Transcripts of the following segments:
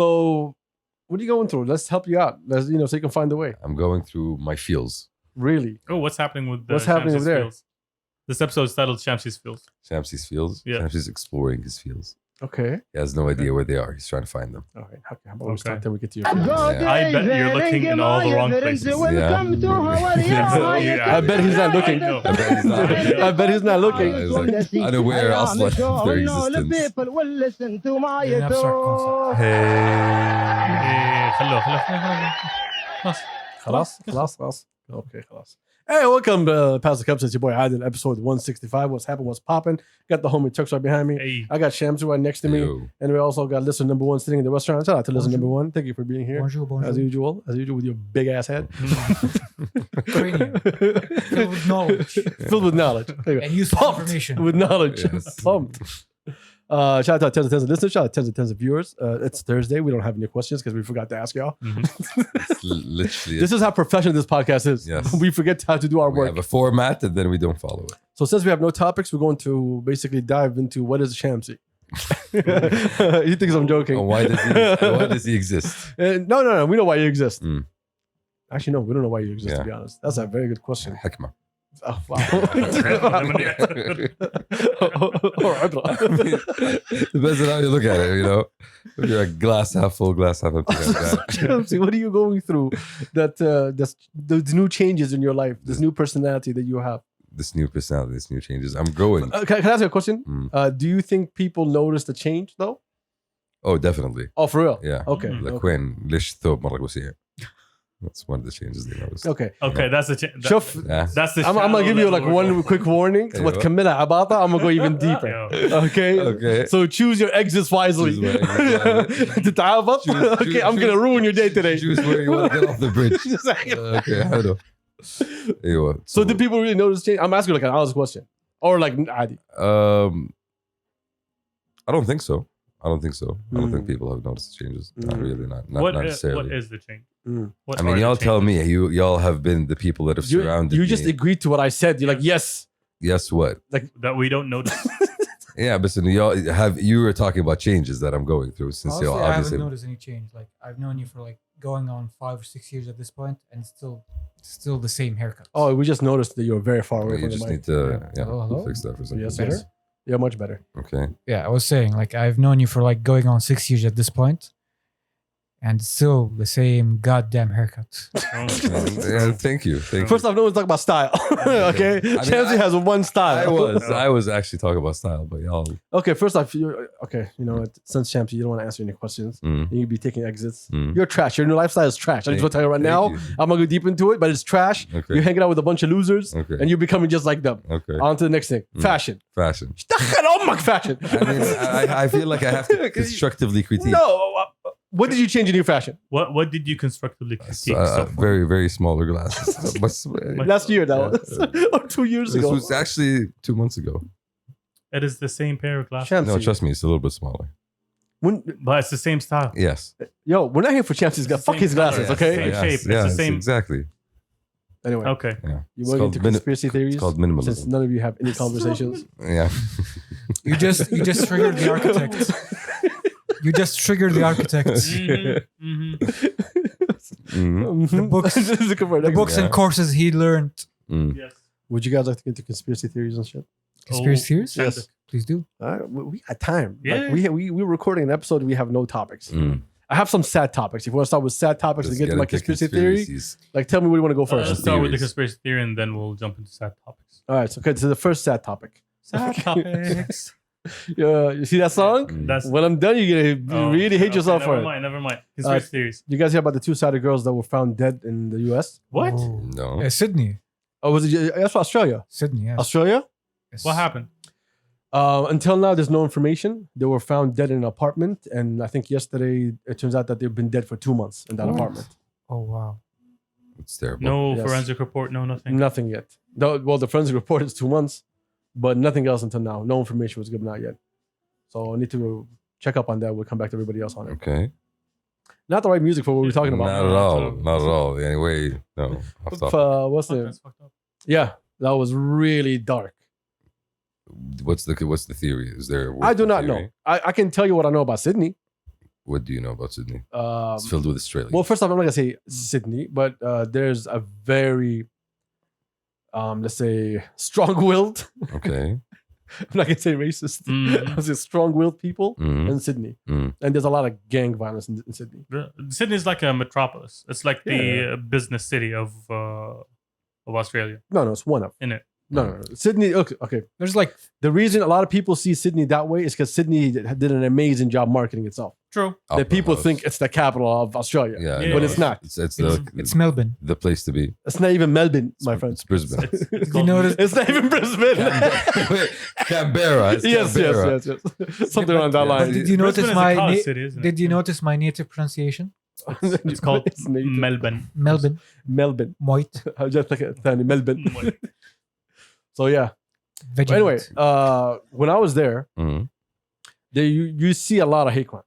So, what are you going through? Let's help you out. So you can find the way. I'm going through my feels. Really? Oh, what's happening with What's happening Shamsi's there? Feels? This episode is titled Shamsi's Feels. Shamsi's feels. Yeah. Shamsi's exploring his feels. Okay. He has no idea where they are. He's trying to find them. All right. How about we Okay. start till we get to your I bet you're looking in all the wrong places. Yeah. I bet he's not looking. I know. I bet he's not. I bet he's not looking. He's like unaware of their existence. You're an abstract concept. إيه، خلوه خلاص. خلاص. Okay, خلاص. Hey, welcome to Past the Cups. It's your boy Adil, episode 165. What's happened? What's popping? Got the homie Turks right behind me. Hey. I got Shamsu right next to me. Yo. And we also got listener number one sitting in the restaurant. Shout out to listener number one. Thank you for being here. Bonjour. As usual with your big ass head. Cranium. Filled with knowledge. Filled with knowledge. There you go. And useful Pumped information. with knowledge. Yes. Pumped. Shout out to tens and tens of listeners. Shout out to tens and tens of viewers. It's Thursday. We don't have any questions because we forgot to ask y'all. It's literally. This is how professional this podcast is. Yes. We forget how to do our we work. have a format and then we don't follow it. So since we have no topics, we're going to basically dive into what is Shamsi. He thinks I'm joking. And why does he exist? No. We know why you exist. Mm. Actually, no, we don't know why you exist, to Yeah. be honest. That's a very good question. Hikmah. Oh, wow. Or ibra. Depends on how you look at it, If you're a glass half full, glass half empty. Shamsi, what are you going through that those new changes in your life, this new personality that you have? This new personality, this new changes. I'm growing. Can I ask you a question? Mm. Do you think people notice the change though? Oh, definitely. Oh, for real? Yeah. Okay. Mm. Like when ليش الثوب مرة وسيع. That's one of the changes they noticed. Okay. Okay, that's the change. شوف, Yeah. That's the. I'm gonna give you like one quick warning. أيوة. وتكملها عباطة. I'm gonna go even deeper. Okay. Okay. So choose your exits wisely. Choose my exits تتعابط. Okay, I'm gonna ruin your day today. Choose where you want to get off the bridge. Okay, حلو. أيوة. So did people really notice change? I'm asking like an honest question, or like عادي. I don't think so. I don't think people have noticed changes. Not really. Not What necessarily. is the change? What I mean, are y'all the tell changes? me. Y'all have been the people that have surrounded You me. just agreed to what I said. You're like, yes. Yes, what? that we don't notice. Yeah, but you were talking about changes that I'm going through since Honestly, y'all I obviously. haven't noticed any change. Like I've known you for like going on 5 or 6 years at this point, and still the same haircut. Oh, we just noticed that you're very far away You from the just mic. need to Hello? fix that for a second. Yes, Better? yes. Yeah, much better. Okay. Yeah, I was saying like I've known you for like going on 6 years at this point, and still the same goddamn haircut. Yeah, thank you. First off, no one's talking about style. Okay, I mean, Shamsi has one style. I was actually talking about style, but y'all. Okay, first off, you know what? Since Shamsi, you don't want to answer any questions. Mm. You'd be taking exits. Mm. You're trash. Your new lifestyle is trash. I just want to tell you right now. Thank you. I'm gonna go deep into it, but it's trash. Okay. You're hanging out with a bunch of losers, Okay. and you're becoming just like them. Okay. On to the next thing. Fashion. Fashion. دخل أمك fashion. I mean, I feel like I have to constructively critique. No. What did you change in your fashion? What did you constructively critique so far? Very, very smaller glasses. Last year, that was. Or 2 years This ago. was actually 2 months ago. It is the same pair of glasses, Shamsi. No, trust me, it's a little bit smaller. but it's the same style. Yes. Yo, we're not here for Shamsi's got fuck his glasses, color. okay? Same shape. It's the Yes, same. exactly. Anyway, Okay. Yeah. you It's want called into conspiracy theories? It's called minimalism. Since none of you have any conversations. Yeah. You just triggered the architect. You just triggered the architect. Mhm. The books and Yeah. courses he learned. Mm. Yes. Would you guys like to get into conspiracy theories and shit? Conspiracy theories? Yes. Please do. All right, we got time. Yeah. Like we're recording an episode. We have no topics. Mm. I have some sad topics. If you want to start with sad topics Let's to get to my into conspiracy theory, conspiracies. like tell me what you want to go first. Let's start with the Theories. conspiracy theory and then we'll jump into sad topics. All right, so okay, so the first sad topic. Sad topics. You see that song? Mm. That's When I'm done, you're gonna really hate yourself for it. Never mind. Conspiracy theories. You guys hear about the 2 sided girls that were found dead in the US? What? Oh. No. Sydney. Oh, was it? That's for Australia. Sydney, yes. Australia? Yes. What happened? Until now, there's no information. They were found dead in an apartment, and I think yesterday it turns out that they've been dead for 2 months in that What? apartment. Oh, wow. It's terrible. No Yes. forensic report. No nothing. Nothing yet. No, well, the forensic report is 2 months, but nothing else until now. No information was given out yet. So I need to check up on that. We'll come back to everybody else on it. Okay. Not the right music for what we're talking about. Not at all. Not at all. Anyway, no. Off topic. What's the? That's fucked up. Yeah, that was really dark. What's the theory? Is there? I do not know. I can tell you what I know about Sydney. What do you know about Sydney? Um, It's filled with Australians. well, first off, I'm not gonna say Sydney, but there's a very, let's say, strong-willed. Okay. I'm not gonna say racist. Mm. I say strong-willed people Mhm. in Sydney, Mm. and there's a lot of gang violence in Sydney. Sydney is like a metropolis. It's like the Yeah. business city of Australia. No, it's one of. In it. No. Sydney. Okay. There's like The reason a lot of people see Sydney that way is because Sydney did an amazing job marketing itself. True. That people Opera think House. it's the capital of Australia, Yeah, Yeah. but Yeah. it's not. It's Melbourne. the place to be. It's not even Melbourne, my friend. It's Brisbane. It's You called- notice It's not even Brisbane. Wait, Canberra. It's yes, Canberra. yes. Something around that Yeah. line. Did you notice Brisbane is a my college city, isn't it? Did you notice my native pronunciation? It's called It's native. Melbourne. Melbourne. Melbourne. Moit. I just like it. Melbourne. So yeah. But Vegemite. anyway, when I was there, Mhm. there you see a lot of hate crimes.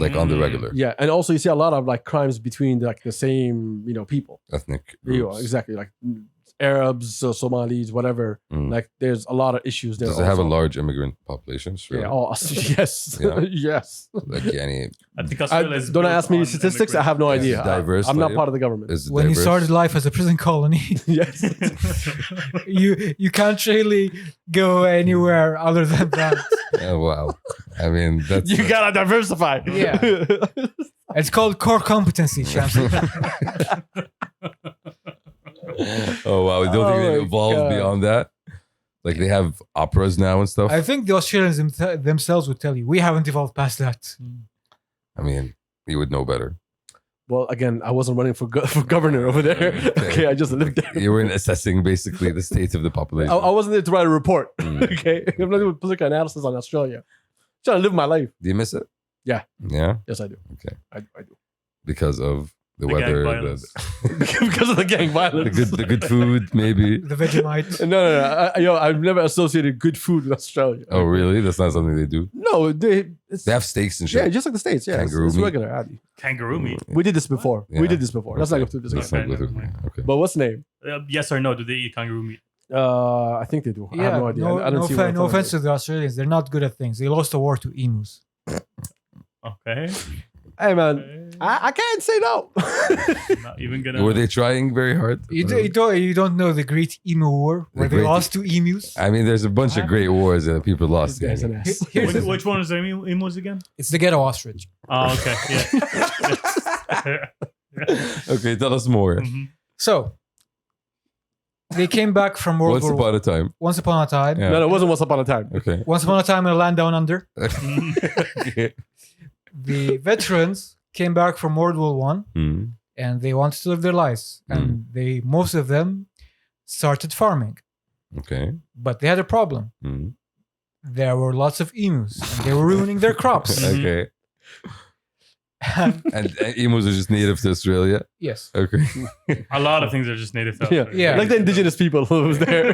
Like on the Mm. regular Yeah, and also you see a lot of like crimes between like the same people. ethnic You know, groups. exactly, like Arabs, Somalis, whatever. Mm. Like there's a lot of issues there. Does it have a also. large immigrant population? Australia? Yeah. Oh, yes. Yeah. Yes. Like any I think Australia is Don't built ask me on statistics. I have no It's idea. diverse, I'm not like- part of the government. is it When you diverse? started life as a prison colony, Yes. you can't really go anywhere other than that. Oh wow! I mean, that's You gotta diversify. Yeah. It's called core competency, champs. oh wow! We don't think Oh they my evolved God. beyond that. Like they have operas now and stuff. I think the Australians themselves would tell you we haven't evolved past that. I mean, you would know better. Well, again, I wasn't running for governor over there. Okay, I just lived there. You were assessing basically the state of the population. I wasn't there to write a report. Mm. Okay, I'm not doing political analysis on Australia. I'm trying to live my life. Do you miss it? Yeah. Yeah, Yes, I do. Okay. I do. because of the The gang weather, violence. Because of the gang violence. the good food, maybe. The Vegemite. No. I've never associated good food with Australia. Oh, really? That's not something they do. No, it's They have steaks and yeah, shit. just like the States. Yeah, Kangaroo it's meat. regular. Adi. Kangaroo meat. We did this before. Yeah. We did this before. Let's not go through this Let's again. not go Okay, through- never mind. Okay. But what's the name? Yes or no? Do they eat kangaroo meat? I think they do. I have no idea. I don't see no offense to the Australians. They're not good at things. They lost the war to emus. Okay. Hey man, I can't say no. Not even gonna. Were they trying very hard? You don't know the great Emu War where The they great- lost to emus? I mean, there's a bunch of great wars that people This lost. guy's in. an ass. Here's the- Which one is the emus again? It's the ghetto ostrich. Oh, okay. Yeah. Okay, tell us more. Mhm. So they came back from World Once War upon a time. Once upon a time. Yeah. No, it wasn't once upon a time. Okay. Once upon a time in a land down under. Okay. The veterans came back from World War One Mm. and they wanted to live their lives. And most of them started farming. Okay. But they had a problem. Mm. There were lots of emus and they were ruining their crops. Okay. And emus are just native to Australia. Yes. Okay. A lot of things are just native to Yeah. Australia. Yeah. Like the indigenous people who was there.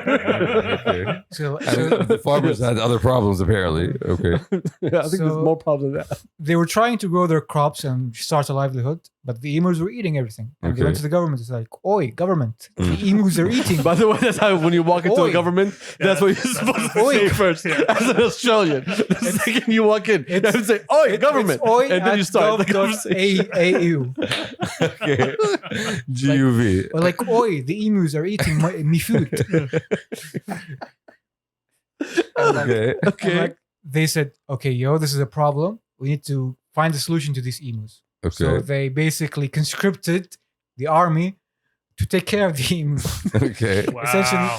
Okay. So, And the farmers had other problems apparently. Okay. Yeah, I think there's So- more problems than that. they were trying to grow their crops and start a livelihood, but the emus were eating everything. And they Okay. went to the government. It's like, oi, government, Mm. the emus are eating. By the way, that's how when you walk into Oi. a government, that's what you're supposed to Oi. say first. As an Australian, the second you walk in, you have to say, "Oi, government," It's oi and then you start the conversation. AAU. Okay. GUV. Or like, oi, the emus are eating me food. Okay. And Okay. like, they said, okay, this is a problem. We need to find a solution to these emus. So Okay. they basically conscripted the army to take care of the emus. Okay. Essentially,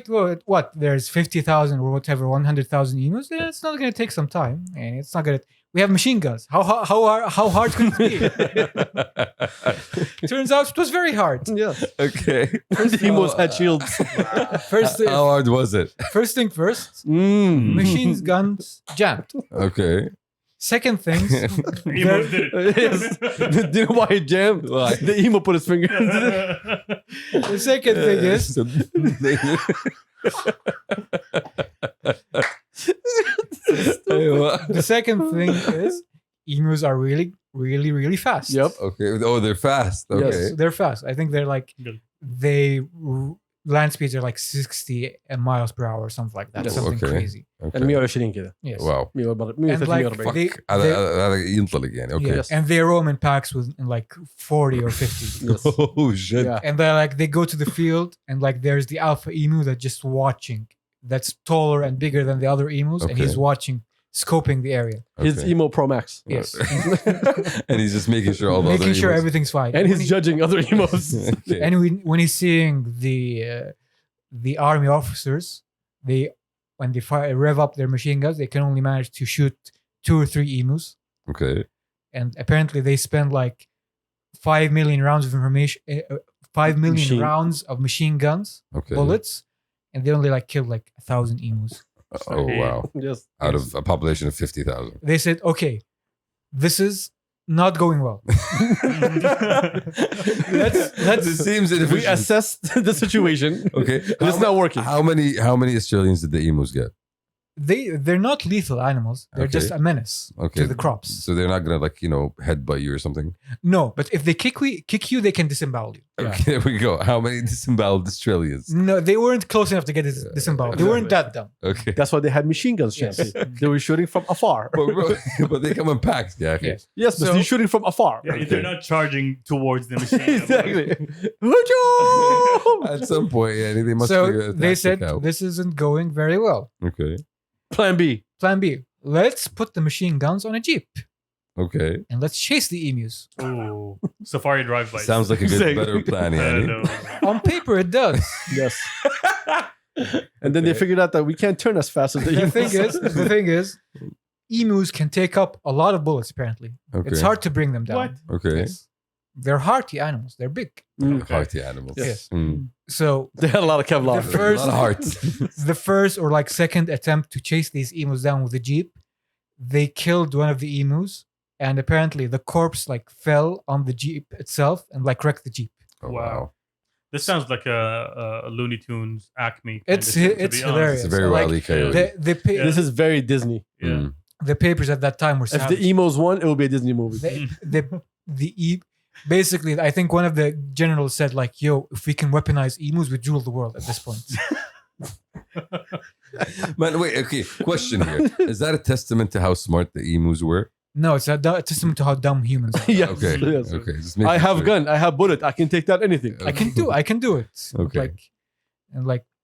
Wow. what? There's 50,000 or whatever, 100,000 emus. Yeah, it's not going to take some time, and it's not going to. We have machine guns. How hard could it be? Turns out it was very hard. Yeah, Okay. the emos had shields. How hard was it? First thing first, Mm. machines guns jammed. Okay. Second things, Emus did it. Yes. Do you know why it jammed? Why? The emo put his finger into it. the second thing is the second thing is emus are really, really, really fast. Yep. Okay. Oh, they're fast. Okay. Yes, they're fast. I think they're like Good. they land speeds are like 60 miles per hour or something like that. Yes. Something Okay. crazy. Okay. ال 120 كده. Yes. Wow. 130 like 140. they- هذا ينطلق يعني. Okay. Yes. And they roam in packs with like 40 or 50. Yes. Oh shit. Yeah. And they go to the field and like there's the alpha emu that's just watching. That's taller and bigger than the other emus, and he's Okay. watching, scoping the area. His Okay. Emo Pro Max. Yes. And he's just making sure all the Making other sure emos- everything's fine. And When he's he- judging other emos. Okay. and when he's seeing the army officers, when they rev up their machine guns, they can only manage to shoot 2 or 3 emus. Okay. And apparently they spend like 5 million rounds of information, 5 million Machine- rounds of machine guns, Okay. bullets, and they only like killed like 1,000 emus. Oh wow. Yes. Out of a population of 50,000. They said, okay, this is not going well. It seems We inefficient. assessed the situation. Okay. And it's not working. How many Australians did the emus get? They're not lethal animals. They're Okay. just a menace Okay. to the crops. So they're not gonna headbutt you or something. No, but if they kick you, they can disembowel you. Okay, there we go. How many disemboweled Australians? No, they weren't close enough to get disemboweled. They weren't that dumb. Okay. That's why they had machine guns, Yes. Chance. They were shooting from afar. but they come in packs, yeah. Okay. Yes. Yes, but So- they're shooting from afar. Yeah, they're not charging towards the machine. Exactly. Hujoo! At some point, yeah, they must So figure a they tactic said out. this isn't going very well. Okay. Plan B. Plan B: let's put the machine guns on a jeep Okay. and let's chase the emus. Ooh, safari drive-by. Sounds like a good, Exactly. better plan, I yeah. know. On paper, it does. Yes. And then they figured out that we can't turn as fast as the The thing is, emus can take up a lot of bullets. Apparently, Okay. it's hard to bring them down. What? Okay. Yes. They're hearty animals. They're big. Okay. Hearty animals. Yes. Mm. So They had a lot of Kevlar. The first- A lot of hearts. the first or like second attempt to chase these emus down with the jeep, they killed one of the emus, and apparently the corpse like fell on the jeep itself and like wrecked the jeep. Oh, Wow. wow. This sounds like a Looney Tunes Acme. kind It's of thing, to it's be honest. hilarious. It's a very Like, wily coyote. This is very Disney. Yeah. Mm. the papers at that time were If the savage. emos won, it would be a Disney movie. Basically, I think one of the generals said like, "Yo, if we can weaponize emus, we rule the world at this point." Man, wait, okay. Question here. Is that a testament to how smart the emus were? No, it's a testament to how dumb humans are. Yes. Okay. Yes. Okay. Just I making have sure. gun. I have bullet. I can take down anything. I can do it. Okay.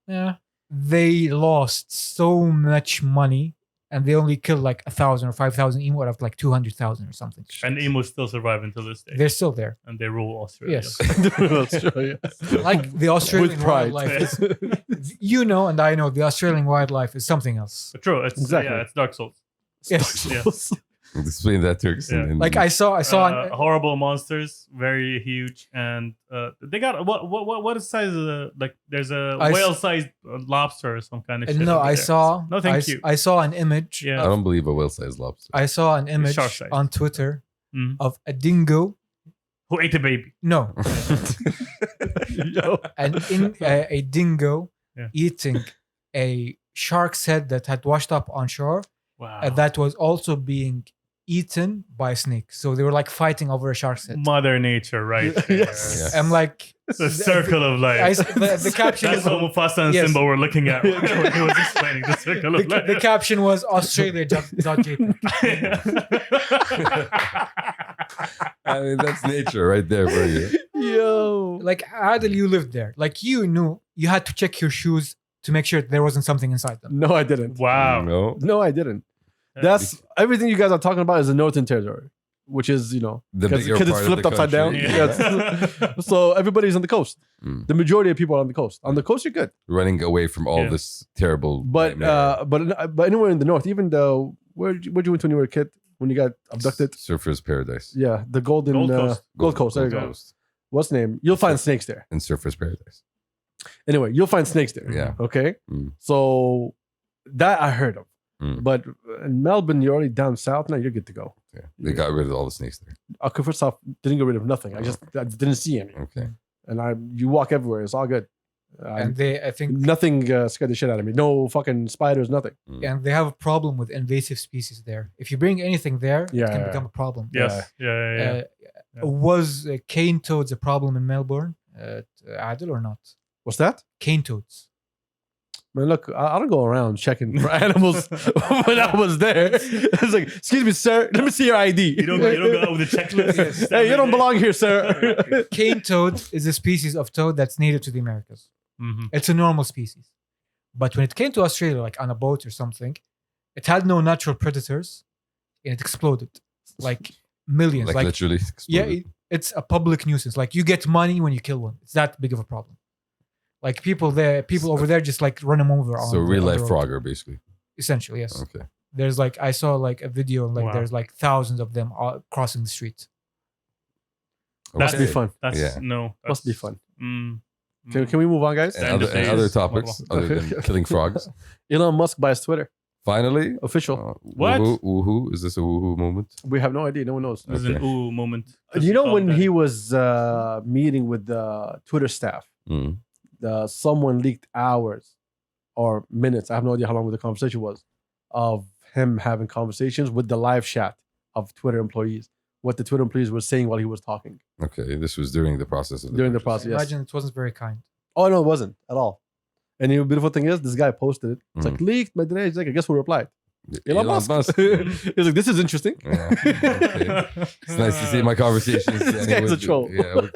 Yeah, they lost so much money, and they only killed like 1,000 or 5,000 emu out of like 200,000 or something. And emus still survive until this day. They're still there. And they rule Australia. Yes. Australia. Like the Australian With pride. wildlife is, you know, and I know the Australian wildlife is something else. True. It's Exactly. Yeah, it's Dark Souls. Yes. Yes. Explain that to us. Yeah. Like I saw Horrible monsters, very huge, and they got what is size of the, like? There's a I s- whale-sized lobster or some kind of shit. no, over I there. saw. No, thank you. I saw an image. Yeah. I don't believe a whale-sized lobster. I saw an image Shark-sized. on Twitter Mm. of a dingo. Who ate a baby? No, Yo. a dingo Yeah. eating a shark's head that had washed up on shore. Wow. That was also being eaten by a snake. So they were like fighting over a shark's head. Mother Nature, right? There. Yes. Yeah. I'm like, The circle of life. the caption That's is what Mufasa and Yes. Simba were looking at when he was explaining the circle of life. the caption was australia.jpeg. I mean, that's nature right there for you. Yo. Like Adil, you lived there. Like you knew you had to check your shoes to make sure there wasn't something inside them. No, I didn't. Wow. No. No, I didn't. That's everything you guys are talking about is the Northern Territory, which is, The because bigger it's part of flipped the upside down. country. Yeah. Yes. So everybody's on the coast. Mm. The majority of people are on the coast. On the coast, you're good. Running away from all Yeah. this terrible. But nightmare. but anywhere in the north, even though where'd you went when you were a kid when you got abducted? Surfer's Paradise. Yeah, the Gold Coast. Gold Coast. There you go. Coast. What's the name? You'll find snakes there. And Surfer's Paradise. Anyway, you'll find snakes there. Yeah. Okay. Mm. So that I heard of. Mm. But in Melbourne, you're already down south now. You're good to go. Yeah. They got rid of all the snakes there. Okay, first off, didn't get rid of nothing. I didn't see any. Okay. And you walk everywhere. It's all good. And I think, Nothing scared the shit out of me. No fucking spiders, nothing. and they have a problem with invasive species there. If you bring anything there, it Yeah, can yeah. become a problem. Yes. Yeah. Was cane toads a problem in Melbourne, Adil, or not? What's that? Cane toads. Man, look, I don't go around checking for animals when I was there. It's like, excuse me, sir, let me see your ID. You don't go out with a checklist. Hey, you don't belong here, sir. Cane toad is a species of toad that's native to the Americas. Mm-hmm. It's a normal species. But when it came to Australia, like on a boat or something, it had no natural predators and it exploded. Like millions. Like literally yeah, exploded. it's a public nuisance. Like you get money when you kill one. It's that big of a problem. Like people over there just like run them over. So real life Frogger, basically. Essentially, yes. Okay. There's like, I saw like a video, like Wow. there's like thousands of them crossing the street. Must be fun. That's Yeah. no. Must be that's- fun. Mm, Can we move on, guys? And End other, of and days. other topics other than killing frogs. Elon Musk buys Twitter. Finally. Official. What? Woohoo. Is this a woohoo moment? We have no idea. No one knows. This is an Okay. ooh moment. You know when he was meeting with the Twitter staff, Mm. someone leaked hours or minutes, I have no idea how long the conversation was, of him having conversations with the live chat of Twitter employees, what the Twitter employees were saying while he was talking. Okay, this was during the process of During the purchase. process. Yes. Imagine it wasn't very kind. Oh, no, it wasn't at all. And the beautiful thing is, this guy posted it. It's like, leaked, my He's like, I guess who replied? Elon Musk. He's like, this is interesting. Yeah, okay. It's nice to see my conversations. This guy's a troll. Yeah,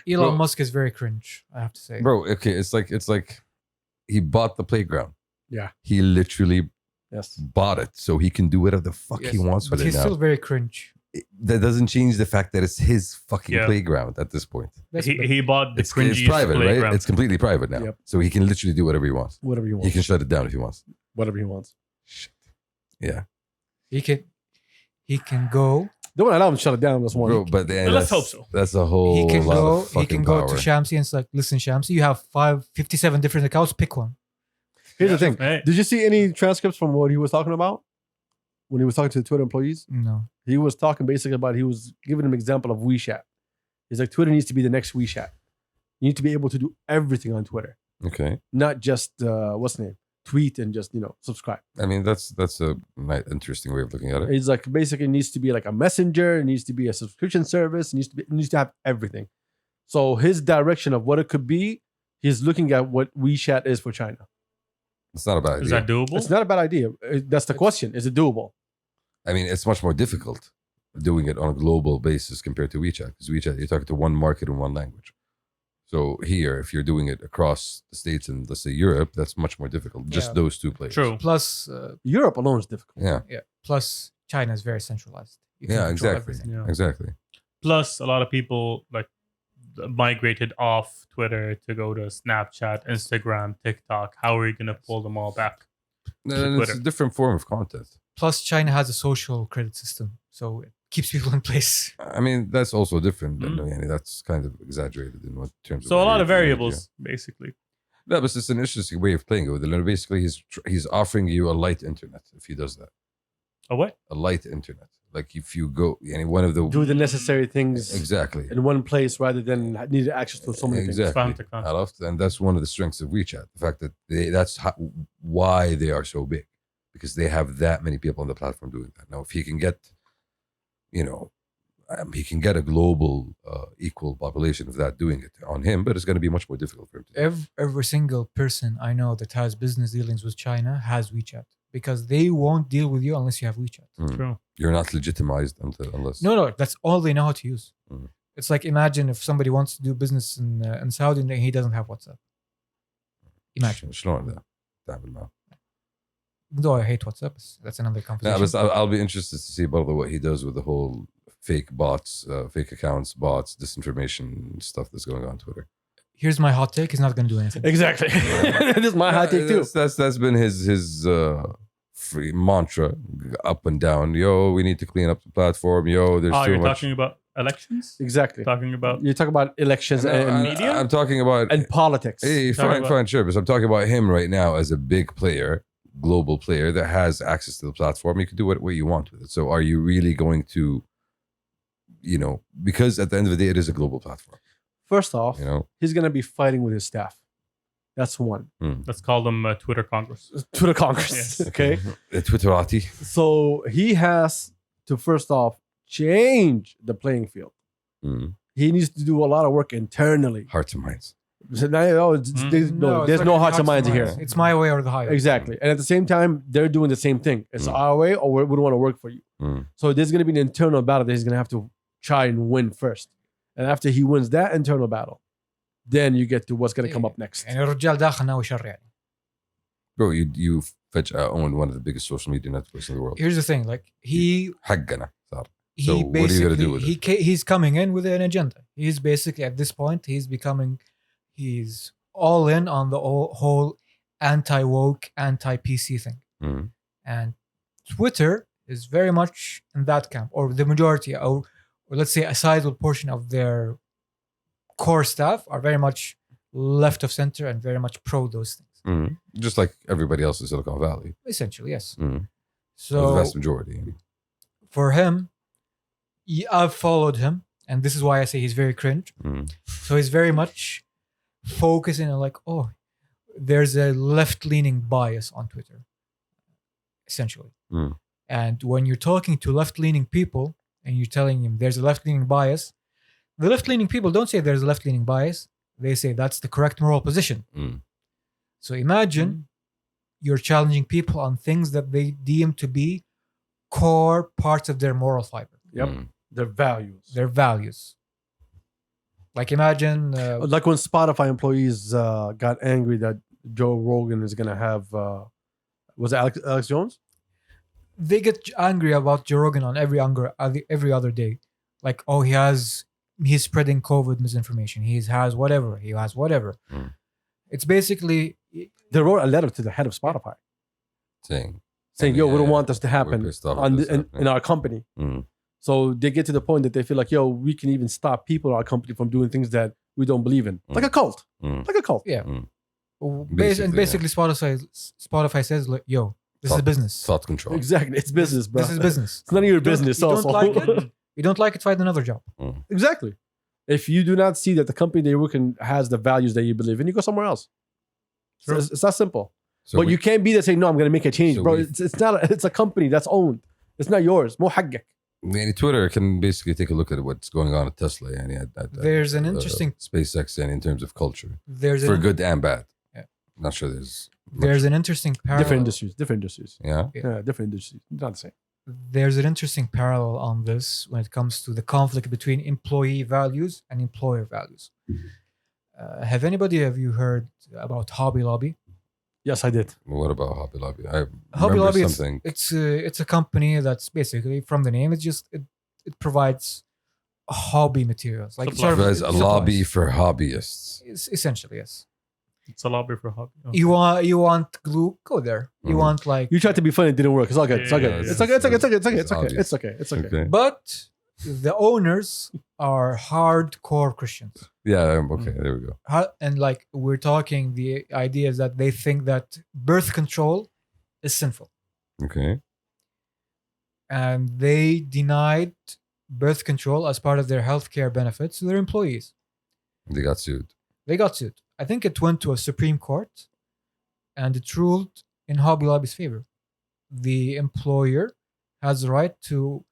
Elon Bro. Musk is very cringe, I have to say. bro. Okay, it's like he bought the playground. Yeah. He literally Yes. bought it, so he can do whatever the fuck he Yes, wants but with he's it now. still very cringe. That doesn't change the fact that it's his fucking Yeah. playground at this point. That's he bought the It's cringiest private, playground. right? It's completely private now, Yep. so he can literally do whatever he wants. Whatever he He wants. can shut it down if he wants. Whatever he wants. Shit. Yeah, he can go. Don't allow him to shut it down this morning. bro. But then Let's that's- hope so. That's a whole He can lot go. of fucking He can go power. to Shamsi and it's like, listen, Shamsi, you have 57 different accounts. Pick one. Here's the thing. Hey. Did you see any transcripts from what he was talking about? When he was talking to the Twitter employees? No. He was talking basically about, he was giving them an example of WeChat. He's like, Twitter needs to be the next WeChat. You need to be able to do everything on Twitter, Okay, not just, what's the name? Tweet and just, subscribe. I mean that's a interesting way of looking at it. He's like, basically needs to be like a messenger, it needs to be a subscription service, it needs to have everything. So his direction of what it could be, he's looking at what WeChat is for China. It's not a bad Is idea. that doable? It's not a bad idea. That's the question. Is it doable? I mean, it's much more difficult doing it on a global basis compared to WeChat. Because WeChat, you're talking to one market and one language. So here, if you're doing it across the States and let's say Europe, that's much more difficult. Just Yeah. those two players. True. Plus, Europe alone is difficult. Yeah, plus China is very centralized. You can yeah, control exactly. everything. Yeah. Exactly. Plus, a lot of people like migrated off Twitter to go to Snapchat, Instagram, TikTok. How are you gonna pull them all back? And it's a Twitter. different form of content. Plus, China has a social credit system, so it keeps people in place. I mean, that's also different. Mm. I mean, that's kind of exaggerated in what terms. So a lot of variability, variables, basically. Yeah. No, but it's an interesting way of playing it with it. And basically, he's offering you a light internet if he does that. Oh, what? A light internet. Like if you go, one of the Do the necessary things exactly. in one place rather than need access to so many things. Exactly. Fahmtek. And that's one of the strengths of WeChat. The fact that that's why they are so big, because they have that many people on the platform doing that. Now, if he can get, he can get a global equal population of that doing it on him, but it's going to be much more difficult for him to do. Every single person I know that has business dealings with China has WeChat because they won't deal with you unless you have WeChat. Mm. True. You're not legitimized unless No, that's all they know how to use. Mhm. It's like imagine if somebody wants to do business in Saudi and he doesn't have WhatsApp. Imagine. شلون ده؟ تعمل معه. Though I hate WhatsApp, that's another No, conversation. but I'll be interested to see about what he does with the whole fake bots, fake accounts, bots, disinformation stuff that's going on Twitter. Here's my hot take: he's not going to do anything. Exactly. This is my hot take too. That's been his free mantra up and down. Yo, we need to clean up the platform. Yo, there's Oh, too you're much. talking about elections? Exactly. Talking about You talk about elections and media? I'm talking about and politics. Hey, Talking about- fine, sure. But I'm talking about him right now as a big player, global player that has access to the platform. You can do what you want with it. So are you really going to, because at the end of the day, it is a global platform. First off, he's going to be fighting with his staff. That's one. let's call them Twitter Congress. Twitter Congress. Yes. Okay. The Twitterati. So he has to first off change the playing field. Mm. He needs to do a lot of work internally. Hearts and minds. So now, there's no hearts and minds here. It's my way or the highway. Exactly. And at the same time, they're doing the same thing. It's our way or we don't want to work for you. So there's going to be an internal battle that he's going to have to try and win first. And after he wins that internal battle, then you get to what's going to come up next. يعني الرجال داخل ناوي شر يعني. Bro, you fetch own one of the biggest social media networks in the world. Here's the thing, like حقنا صار. he So what are you gonna do with basically he's coming in with an agenda. He's basically at this point he's all in on the whole anti-woke, anti-PC thing. And Twitter is very much in that camp, or the majority, or let's say a sizable portion of their core staff are very much left of center and very much pro those things. Just like everybody else in Silicon Valley. Essentially, yes. So the vast majority. For him, I've followed him, and this is why I say he's very cringe. So he's very much focusing on like, oh, there's a left-leaning bias on Twitter, essentially. And when you're talking to left-leaning people and you're telling them there's a left-leaning bias, the left-leaning people don't say there's a left-leaning bias. They say that's the correct moral position. So imagine you're challenging people on things that they deem to be core parts of their moral fiber. Yep. Their values. Their values. Like imagine... like when Spotify employees got angry that Joe Rogan is going to have... was it Alex Jones? They get angry about Joe Rogan on every other day. Like, oh, he's spreading COVID misinformation. He has whatever. It's basically... They wrote a letter to the head of Spotify. Saying, yo, we don't want this to happen in our company. So they get to the point that they feel like, yo, we can even stop people in our company from doing things that we don't believe in. Like a cult. Like a cult. Yeah. Basically, Spotify says, like, yo, this is business. Thought control. Exactly. It's business, bro. This is business. It's none of your business also. You don't like it, find another job. Exactly. If you do not see that the company that you're working has the values that you believe in, you go somewhere else. So it's that simple. So but you can't be there saying, no, I'm going to make a change, bro. It's a company that's owned. It's not yours. Mo haggak. Twitter can basically take a look at what's going on at Tesla. There's an interesting... SpaceX in terms of culture. For good and bad. Yeah. Not sure there's... There's an interesting parallel. Different industries. Yeah? Yeah, different industries. Not the same. There's an interesting parallel on this when it comes to the conflict between employee values and employer values. Have you heard about Hobby Lobby? Yes, I did. What about Hobby Lobby? Hobby Lobby it's a company that's basically, from the name, it provides hobby materials. Like it provides a lobby for hobbyists. Essentially, yes. It's a lobby for hobby. Okay. You want glue? Go there. You want like... You tried to be funny, it didn't work. It's all good. It's all good. It's okay. But the owners are hardcore Christians. Yeah, okay, there we go. And like we're talking, the idea is that they think that birth control is sinful. Okay. And they denied birth control as part of their healthcare benefits to their employees. They got sued. I think it went to a Supreme Court and it ruled in Hobby Lobby's favor. The employer has the right to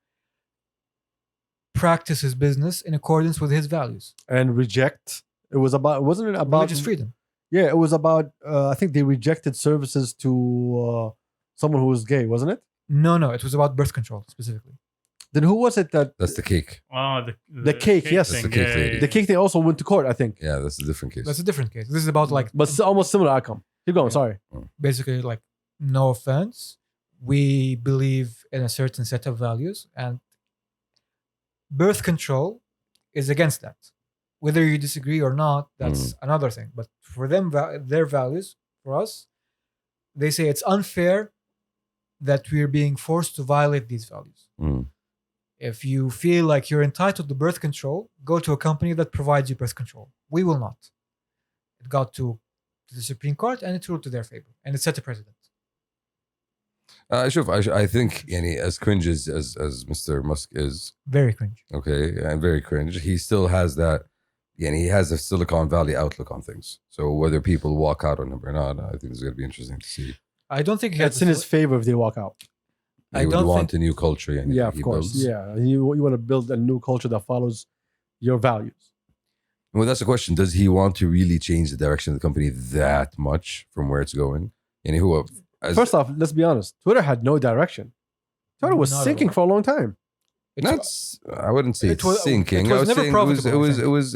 practice his business in accordance with his values. And reject. Wasn't it about religious freedom? Yeah, it was about, I think they rejected services to someone who was gay, wasn't it? No, it was about birth control specifically. Then who was it that... That's the cake. Oh, the cake, yes. That's the cake lady. The cake thing also went to court, I think. Yeah, that's a different case. That's a different case. This is about like... But almost similar outcome. Keep going, sorry. Basically, like, no offense. We believe in a certain set of values and birth control is against that. Whether you disagree or not, that's another thing. But for them, their values, for us, they say it's unfair that we're being forced to violate these values. If you feel like you're entitled to birth control, go to a company that provides you birth control. We will not. It got to the Supreme Court and it ruled to their favor. And it set a precedent. I think as cringe as Mr. Musk is... Very cringe. Okay, and very cringe. He still has that... he has a Silicon Valley outlook on things. So whether people walk out on him or not, I think it's going to be interesting to see. I don't think it's in his favor if they walk out. He would want a new culture. Yeah, of course. Builds. Yeah, you want to build a new culture that follows your values. Well, that's the question. Does he want to really change the direction of the company that much from where it's going? And who? First off, let's be honest. Twitter had no direction. Twitter was Not at sinking all. for a long time. It's- I wouldn't say It it's was- sinking. it I was would never say profitable,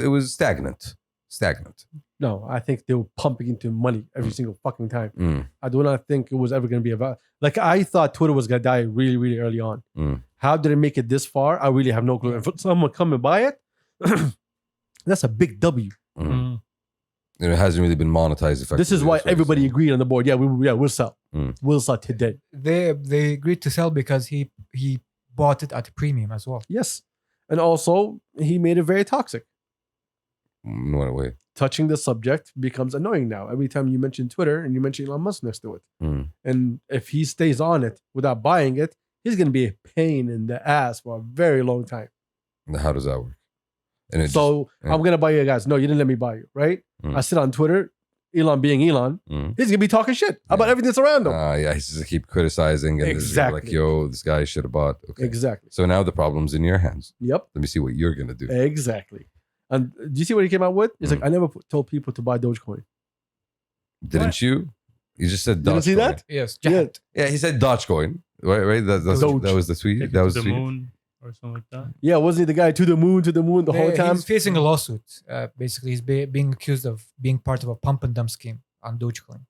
it was stagnant. Stagnant. No, I think they were pumping into money every single fucking time. Mm. I do not think it was ever going to be about. Like I thought Twitter was going to die really, really early on. Mm. How did it make it this far? I really have no clue. And for someone come and buy it, that's a big W. Mm. And it hasn't really been monetized effectively. This is why that's what I'm everybody saying. agreed on the board. Yeah, we'll sell. Mm. We'll sell today. They agreed to sell because he bought it at a premium as well. Yes, and also he made it very toxic. In what way? Touching the subject becomes annoying now. Every time you mention Twitter and you mention Elon Musk next to it, Mm. and if he stays on it without buying it, he's going to be a pain in the ass for a very long time. And how does that work? And it So yeah. I'm going to buy you guys. No, you didn't let me buy you, right? Mm. I sit on Twitter, Elon being Elon, Mm. he's going to be talking shit about Yeah. everything that's around him. Yeah, he's just keep criticizing and Exactly. like, yo, this guy should have bought. Okay. Exactly. So now the problem's in your hands. Yep. Let me see what you're gonna do. Exactly. And do you see what he came out with? He's like, I never told people to buy Dogecoin. Didn't you? You just said You didn't see Dogecoin. that? Yes, Yeah. Jihad. Yeah, he said Dogecoin. Right. Doge. That was the tweet. Take it That to was the the tweet. moon or something like that. Yeah, wasn't he the guy to the moon the whole time? He's facing a lawsuit. Basically, he's being accused of being part of a pump and dump scheme on Dogecoin.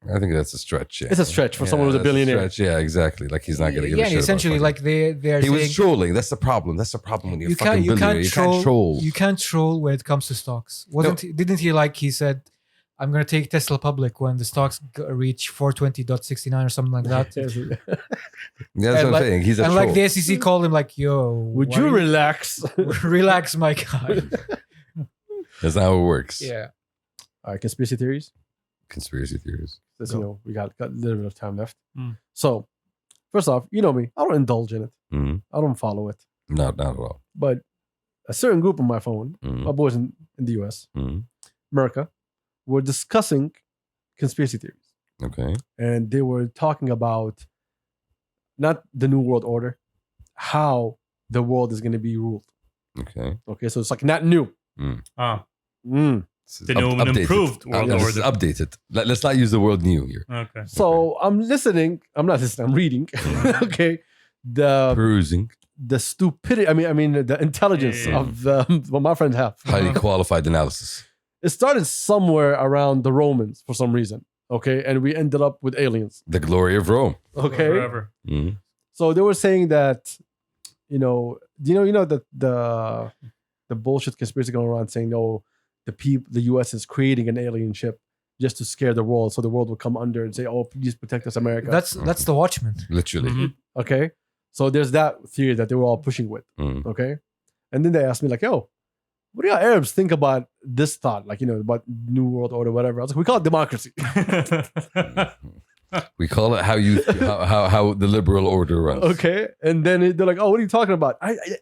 I think that's a stretch. Yeah. It's a stretch for someone who's a that's billionaire. stretch. Yeah, exactly. Like he's not gonna give a Yeah, shit. and essentially, about like they're he saying was trolling. That's the problem. That's the problem when you're you fucking can't you billionaire. can't You can't troll. you can't troll when it comes to stocks. Didn't he like he said, I'm gonna take Tesla public when the stocks reach 420.69 or something like that. Yeah, that's And what I'm like- saying. He's a And troll. like the SEC called him like, yo, Would why you are relax? relax, my guy? That's not how it works. Yeah. All right, conspiracy theories. Conspiracy theories. Let's, you know, we got a little bit of time left. Mm. So, first off, you know me. I don't indulge in it. Mm-hmm. I don't follow it. Not at all. But a certain group on my phone, Mm-hmm. my boys in the US, Mm-hmm. America, were discussing conspiracy theories. Okay. And they were talking about not the New World Order, how the world is going to be ruled. Okay. Okay, so it's like not new. Ah, Mm. This is The new and updated. improved world This is order. updated. Let's not use the word new here. okay. So I'm listening. I'm not listening. I'm reading. Okay, Perusing. the stupidity. I mean the intelligence Yeah. of what my friends have. Highly qualified analysis. It started somewhere around the Romans for some reason. Okay, and we ended up with aliens. The glory of Rome. Okay, Forever. Mhm. so they were saying that, you know that the bullshit conspiracy going around saying no, the U.S. is creating an alien ship just to scare the world, so the world will come under and say, "Oh, please protect us, America." That's the Watchmen. Literally. Mhm. Okay, so there's that theory that they were all pushing with. Mm. Okay, and then they asked me like, "Yo, what do y'all Arabs think about this thought? Like, about New World Order, whatever?" I was like, "We call it democracy." We call it how the liberal order runs. Okay, and then they're like, "Oh, what are you talking about?"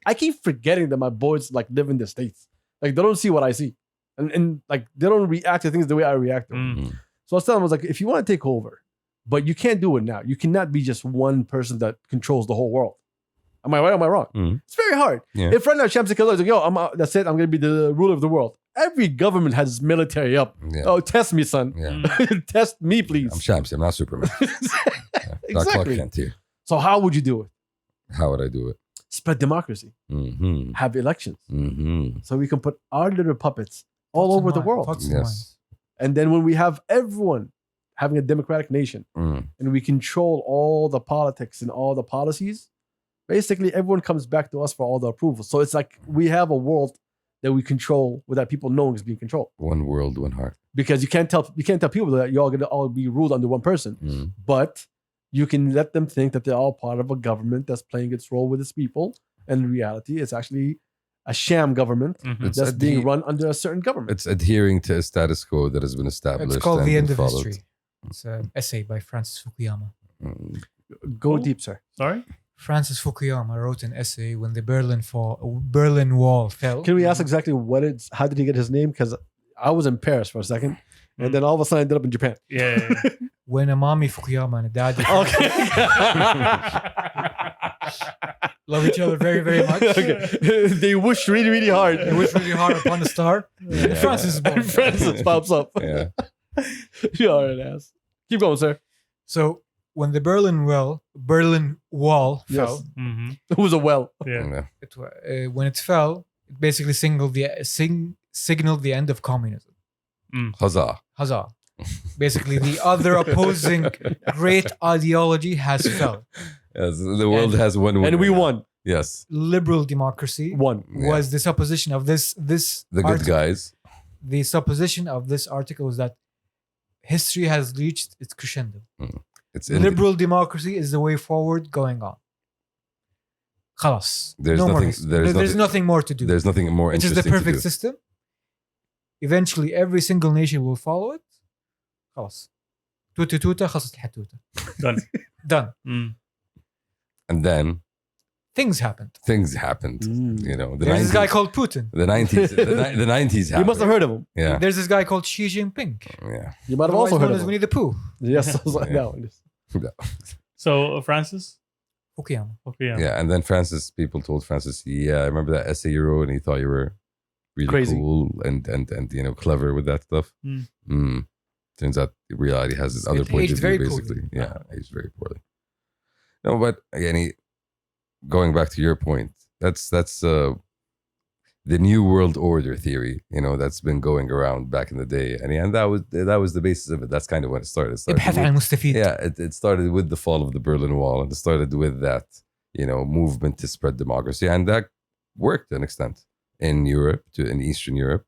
I keep forgetting that my boys like live in the States. Like, they don't see what I see, and like they don't react to things the way I react to them. Mm. So I was telling them, I was like, if you want to take over, but you can't do it now. You cannot be just one person that controls the whole world. Am I right or am I wrong? Mhm. It's very hard. Yeah. If right now Shamsi Khalil is like, yo, I'm out, that's it, I'm going to be the ruler of the world. Every government has military up. Yeah. Oh, test me, son. Yeah. Test me, please. I'm Shamsi. I'm not Superman. Clark Exactly. Kent here. So how would you do it? How would I do it? Spread democracy. Mm-hmm. Have elections. Mm-hmm. So we can put our little puppets all over the world. Thoughts and Yes. minds. And then when we have everyone having a democratic nation Mm. and we control all the politics and all the policies, basically everyone comes back to us for all the approval. So it's like we have a world that we control without people knowing is being controlled. One world, one heart. Because you can't tell people that you're all gonna all be ruled under one person. Mm. But you can let them think that they're all part of a government that's playing its role with its people. And in reality, it's actually a sham government Mhm. It's that's being adhe- run under a certain government. It's adhering to a status quo that has been established. It's called and The End been of followed. History. It's an essay by Francis Fukuyama. Mm. Go Oh. deep, sir. Sorry? Francis Fukuyama wrote an essay when the Berlin Wall fell. Can we ask exactly how did he get his name? Because I was in Paris for a second. And then all of a sudden I ended up in Japan. Yeah. When a mommy Fukuyama and a daddy Okay. love each other very, very much. Okay. They wish really, really hard. They wish really hard upon the star. And Francis is born. And Francis pops up. Yeah. You are an ass. Keep going, sir. So when the Berlin Wall Yes. fell, Mm-hmm. It was a well. Yeah. when it fell, it basically signaled the end of communism. Huzzah. Huzzah. Basically, the other opposing great ideology has fell. Yes, the world has one winner. And we won. Yes. Liberal democracy Won. was the supposition of this The good article. guys. The supposition of this article was that history has reached its crescendo. It's Liberal democracy is the way forward going on. Khalas. There's no more nothing- history. there's There's nothing- nothing more to do. There's nothing more It is interesting the perfect to do. system. Eventually, every single nation will follow it. خلاص. توتة توتة خلصت الحتوتة. Done. Done. Mm. And then Things happened. things happened. You know, the There's this guy 90s. called Putin. The 90s. The 90s You happened. must have heard of him. Yeah. There's this guy called Xi Jinping. Yeah. You might have Otherwise also heard known of as him. Winnie the Pooh. Yes, I was like, Yeah. no. So Francis. Fukuyama. Okay. Yeah. And then people told Francis, yeah, I remember that essay you wrote and he thought you were really Crazy. cool and clever with that stuff. Turns out reality has this other It point aged of view, very basically. poorly. Yeah, aged very poorly. No, but again, going back to your point, that's the new world order theory, that's been going around back in the day, and that was the basis of it. That's kind of when it started. ابحث عن المستفيد. It started with the fall of the Berlin Wall, and it started with that movement to spread democracy, and that worked to an extent in Eastern Europe.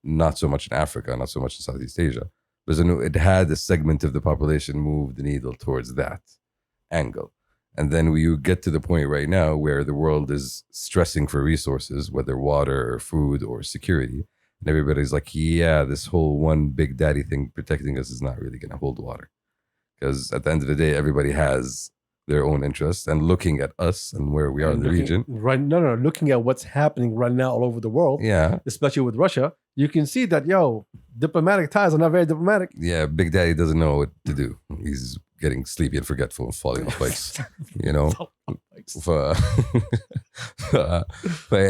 Not so much in Africa, not so much in Southeast Asia, but it had a segment of the population move the needle towards that angle. And then we get to the point right now where the world is stressing for resources, whether water or food or security. And everybody's like, yeah, this whole one big daddy thing protecting us is not really going to hold water. Because at the end of the day, everybody has their own interests, and looking at us and where we are in the region. Right. No. Looking at what's happening right now all over the world, Yeah. especially with Russia, you can see that, diplomatic ties are not very diplomatic. Yeah, Big Daddy doesn't know what to do. He's getting sleepy and forgetful and falling off bikes. But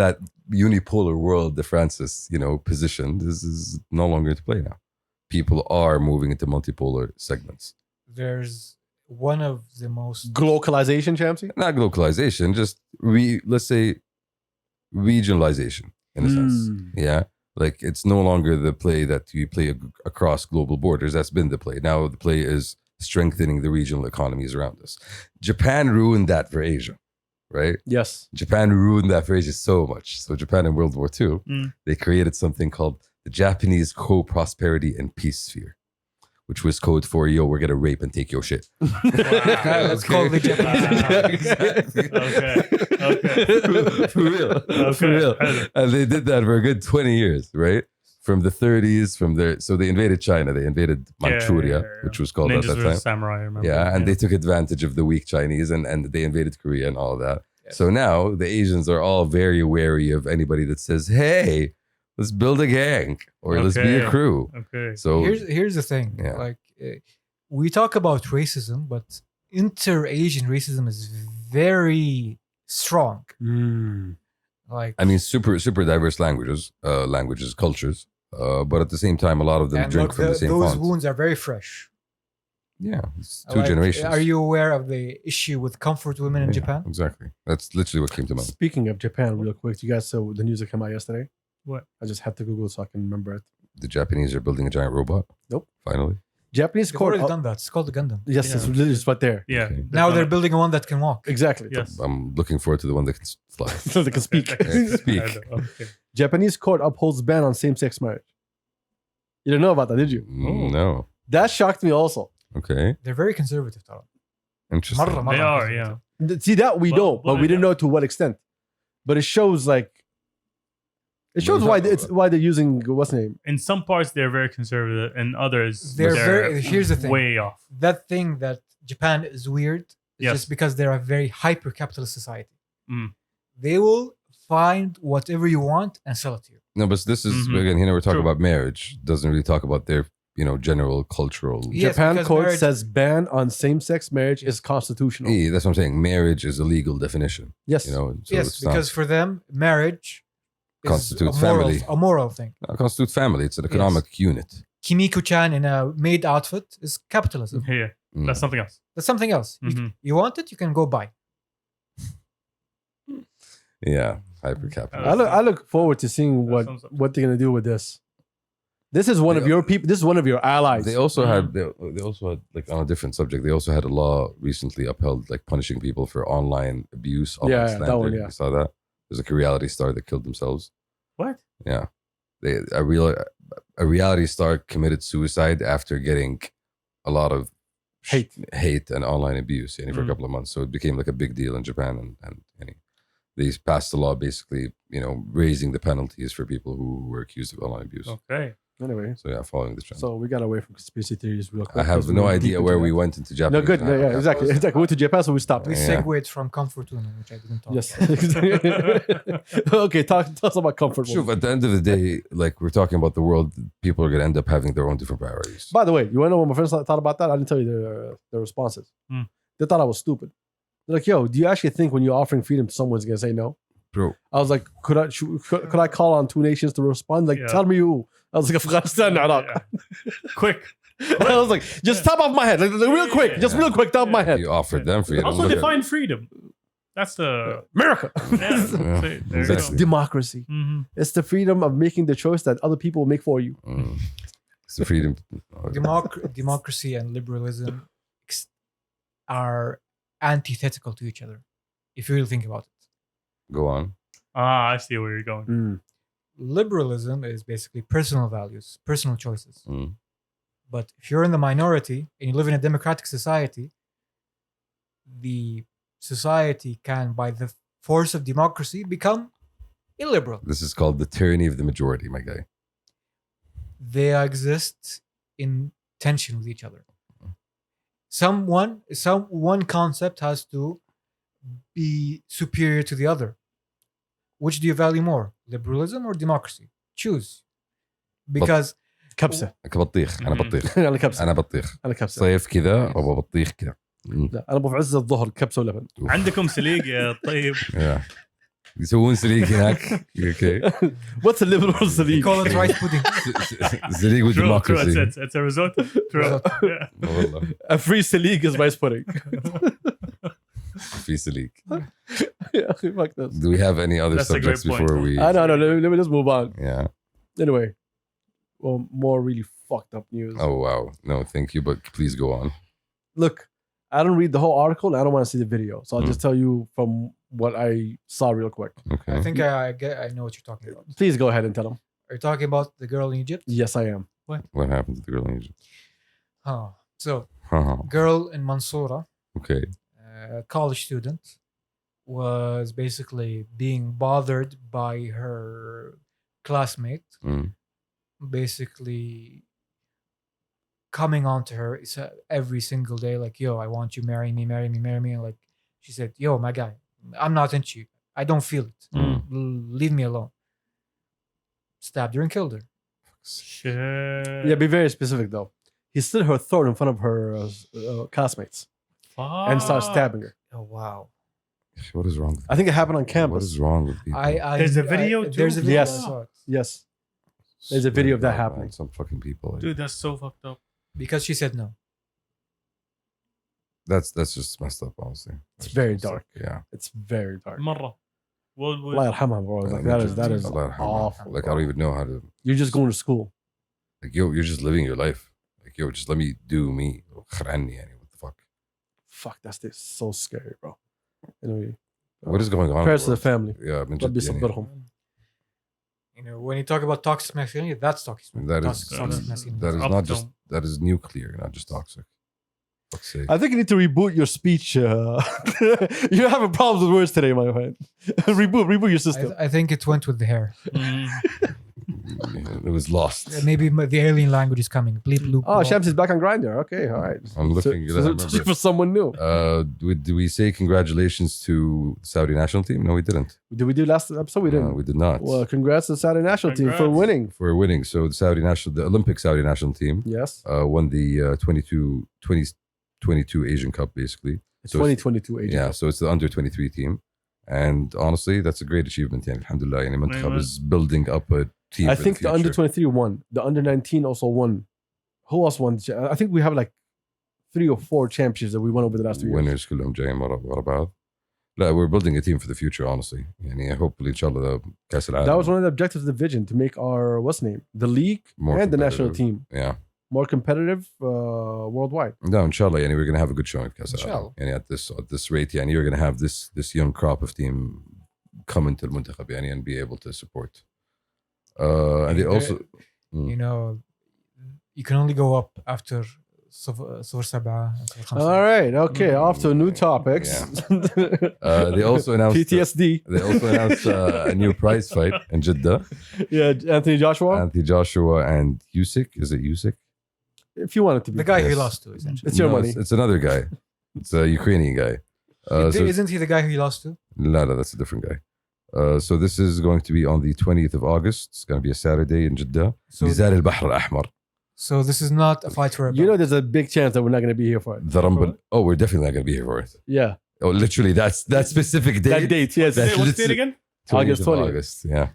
that unipolar world that Francis, positioned is no longer to play now. People are moving into multipolar segments. There's one of the most Globalization, Champsy? Not globalization, just let's say regionalization in a sense. Yeah. Like it's no longer the play that you play across global borders. That's been the play. Now the play is strengthening the regional economies around us. Japan ruined that for Asia, right? Yes. Japan ruined that for Asia so much. So Japan in World War II, they created something called the Japanese Co-Prosperity and Peace Sphere, which was code for, we're going to rape and take your shit. That's called the Japanese. Okay. For real. For real. And they did that for a good 20 years, right? From the 30s, so they invaded China, they invaded Manchuria, which was called Ninjas at that versus time. Samurai, I remember. Yeah, and they took advantage of the weak Chinese and they invaded Korea and all of that. Yes. So now the Asians are all very wary of anybody that says, hey, let's build a gang or let's be a Okay. crew. Okay. So Here's the thing. Yeah. Like we talk about racism, but inter-Asian racism is very strong. Like I mean, super diverse languages, cultures. But at the same time, a lot of them and drink look, from the same those font. wounds are very fresh. Yeah, it's two Like, generations. Are you aware of the issue with comfort women in Yeah, Japan? Exactly. That's literally what came to mind. Speaking of Japan, real quick, you guys saw the news that came out yesterday? What? I just had to Google so I can remember it. The Japanese are building a giant robot. Nope. Finally. Japanese They've court. already done that. It's called the Gundam. Yes, it's Yeah. literally just right there. Yeah. Okay. Now they're building one that can walk. Exactly. Yes. I'm looking forward to the one that can fly. So they can speak. Speak. Okay. Japanese court upholds ban on same-sex marriage. You didn't know about that, did you? No. That shocked me also. Okay. They're very conservative, Tara. Interesting. They are, yeah. See, that we Well, know, but well, we didn't yeah. know to what extent. But it shows What are you why talking it's why they're using what's the name? In some parts, they're very conservative. In others, They're very. Here's the thing. way off. That thing that Japan is weird is Yes. just because they're a very hyper-capitalist society. Mm. They will find whatever you want and sell it to you. No, but this is, Mhm. again, we're talking True. about marriage. Doesn't really talk about their general cultural. Yes, Japan because court marriage- says ban on same-sex marriage is constitutional. Yeah, that's what I'm saying. Marriage is a legal definition. Yes. So yes, it's because for them, marriage is Constitutes a moral, family. a moral thing. not constitute family. It's an economic unit. Kimiko-chan in a maid outfit is capitalism. Yeah, Mm. that's something else. That's something else. Mhm. You want it, you can go buy. Yeah, hyper capitalist. I look forward to seeing That sounds- what they're gonna do with this. This is one of your people. This is one of your allies. They also had they also had, like, on a different subject. They also had a law recently upheld, like, punishing people for online abuse. Online Yeah, that slander. one, yeah. You saw that? There's like a reality star that killed themselves. What? Yeah, a reality star committed suicide after getting a lot of hate and online abuse for a Mm. couple of months. So it became like a big deal in Japan, and they passed a law basically, raising the penalties for people who were accused of online abuse. Okay. Anyway, So yeah, following the trend. so we got away from conspiracy theories real quick. I have 'cause no we went idea deep where into we that. went into Japan. No, good. Yeah, exactly. We went to Japan, so we stopped. We Yeah. segued from comfort tuna, which I didn't talk Yes. about. Okay, tell us about comfort. Sure, at the end of the day, like, we're talking about the world, people are going to end up having their own different priorities. By the way, you want to know what my friends thought about that? I didn't tell you their responses. Hmm. They thought I was stupid. They're like, "Yo, do you actually think when you're offering freedom to someone's gonna say no?" Bro, I was like, "Could I call on two nations to respond?" Like, Yeah. tell me who. I was like, Afghanistan, Iraq. Yeah. Quick. I was like, just top of my head, like real quick, just real quick, top of my head. you offered them freedom. Also look at- define freedom. That's the America. yeah. See, there you It's go. democracy. Mhm. It's the freedom of making the choice that other people will make for you. Mm. It's the freedom. Democracy and liberalism are antithetical to each other, if you really think about it. Go on. I see where you're going. Mm. Liberalism is basically personal values, personal choices. Mm. But if you're in the minority and you live in a democratic society, the society can, by the force of democracy, become illiberal. This is called the tyranny of the majority, my guy. They exist in tension with each other. One concept has to be superior to the other. Which do you value more, liberalism or democracy? Choose. Because كبسة. بطيخ انا بطيخ أنا كبسة. انا بطيخ أنا كبسة. صيف كذا وبطيخ كذا. لا أنا أبو في عز الظهر كبسة ولبن. عندكم سليق يا طيب. Yeah. يسوون سليق هناك. Okay. What's a liberal we Sadiq? call it rice pudding. سليق with True, democracy. it's a risotto. True. Yeah. والله A free Sadiq is rice pudding. في سليق. Yeah, fuck this. Do we have any other That's a great subjects point. before we? I don't know. Let me just move on. Yeah. Anyway, well, more really fucked up news. Oh wow. No, thank you, but please go on. Look, I don't read the whole article. And I don't want to see the video, so I'll just tell you from what I saw real quick. Okay. I think I know what you're talking about. Please go ahead and tell them. Are you talking about the girl in Egypt? Yes, I am. What happened to the girl in Egypt? Oh, so Huh. girl in Mansoura, Okay. a college student, was basically being bothered by her classmate, Mm. basically coming on to her every single day, like, yo, I want you, marry me, marry me, marry me. And like she said, yo, my guy, I'm not into you. I don't feel it. Mm. Leave me alone. Stabbed her and killed her. Shit. Yeah, be very specific though. He slit her throat in front of her classmates and started stabbing her. Oh wow. What is wrong with I think it happened on What campus. is wrong with people? There's a video too? There's a video. Yes. I saw it. Yes, there's a video of that Man, happening. Some fucking people. Dude, that's so fucked up. Because she said no. That's just messed up, honestly. It's very dark. Yeah. It's very dark. مرة. Allah yarhamha, bro. Like, that is Allah yarhamha. awful. Like, I don't even know how to. You're just going to school. Like, yo, you're just living your life. Like, yo, just let me do me. خرعني يعني. What the fuck? Fuck, that's so scary, bro. Anyway, What is going on? prayers to bro? the family. Yeah, من ربي جد يعني. يصبرهم. You know, when you talk about toxic masculinity, that's toxic. That is toxic masculinity. that is Up not down. just that is nuclear, not just toxic. Fuck's sake. I think you need to reboot your speech. You're having problems with words today, my friend. reboot your system. I think it went with the hair. Mm. It was lost. Maybe the alien language is coming. Bleep, bloop. Oh, blop. Shams is back on Grindr. Okay, all right. I'm looking. So, I remember. for someone new. Do we say congratulations to the Saudi national team? No, we didn't. Did we do last episode? We didn't. No, we did not. Well, congrats to the Saudi national team for Congrats. winning. For winning. So the Olympic Saudi national team Yes. won the 2022 Asian Cup, basically. So 2022 Asian Yeah, Cup. so it's the under 23 team. And honestly, that's a great achievement. Yeah, alhamdulillah. Yani Mantakhab Amen. is building up a team. I for think the under future. 23 won. The under 19 also won. Who else won? I think we have like 3 or 4 championships that we won over the last 2 years. Winners كلهم جايين ورا بعض. لا, we're building a team for the future, honestly. يعني hopefully, inshallah, كأس العالم. That was one of the objectives of the vision, to make our, what's name? The league More and the national competitive. team Yeah. more competitive worldwide. No, inshallah, يعني we're going to have a good showing. كأس Inshallah. العالم. يعني at this rate, يعني you're going to have this young crop of team come into المنتخب يعني and be able to support. And they also... You know, you can only go up after صفر سبعة. All right. Okay. Off to new topics. they also announced... PTSD. They also announced a new prize fight in Jeddah. Yeah. Anthony Joshua. Anthony Joshua and Usyk. Is it Usyk? If you want it to be. The guy he Yes. lost to, essentially. It's your money. It's another guy. It's a Ukrainian guy. Isn't he the guy he lost to? No, that's a different guy. So this is going to be on the 20th of August. It's going to be a Saturday in Jeddah. ميزان البحر الأحمر. So this is not a fight for a You belt. know, there's a big chance that we're not going to be here for it. The Rumble. Oh, we're definitely not going to be here for it. Yeah. Oh, literally, that specific date. That date. Yes. That's What's it literally- again? 20th August of 20th. August. Yeah.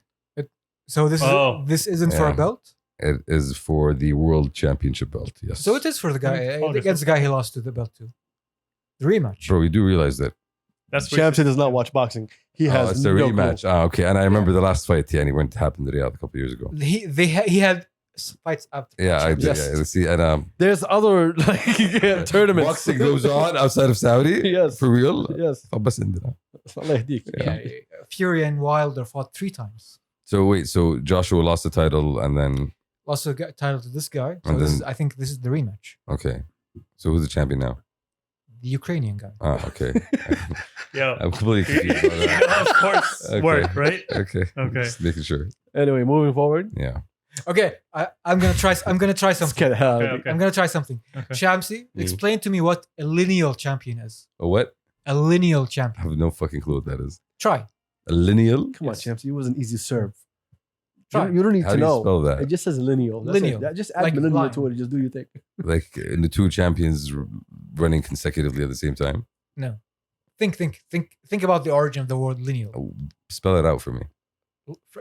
So this isn't for a Yeah. belt. It is for the World Championship belt. Yes. So it is for the guy August. against the guy he lost to the belt to. The rematch. Bro, you do realize that. That's Shamsi does not watch boxing. He has It's a no rematch. clue. Okay. And I remember the last fight. Yeah, and he went to happen in Riyadh a couple of years ago. He had fights after. Yeah, I did. Yes. Yeah. See, and There's other like tournaments. boxing goes on outside of Saudi. Yes. For real. Yes. بس عندنا. Allah يهديك. Yeah, Fury and Wilder fought 3 times. So wait, so Joshua lost the title and then Also got title to this guy. So And this then- is, I think this is the rematch. okay. So who's the champion now? The Ukrainian guy. Ah, okay. Yeah. I'm completely You confused about know how that. sports Okay. work, right? Okay. Okay. Just making sure. Anyway, moving forward. Yeah. Okay, I'm gonna try Let's something. get the hell out of Okay, here. okay. I'm gonna try something. Okay. Shamsi, explain to me what a lineal champion is. A what? A lineal I champion. have no fucking clue what that is. Try. A lineal? Come on, Yes. Champs. It was an easy serve. Try. You don't need How to do you know. spell that? It just says lineal. That's Lineal. it. Just add Like millennial line. to it. Just do your thing. Like in the 2 champions running consecutively at the same time? No. Think about the origin of the word lineal. Oh, spell it out for me.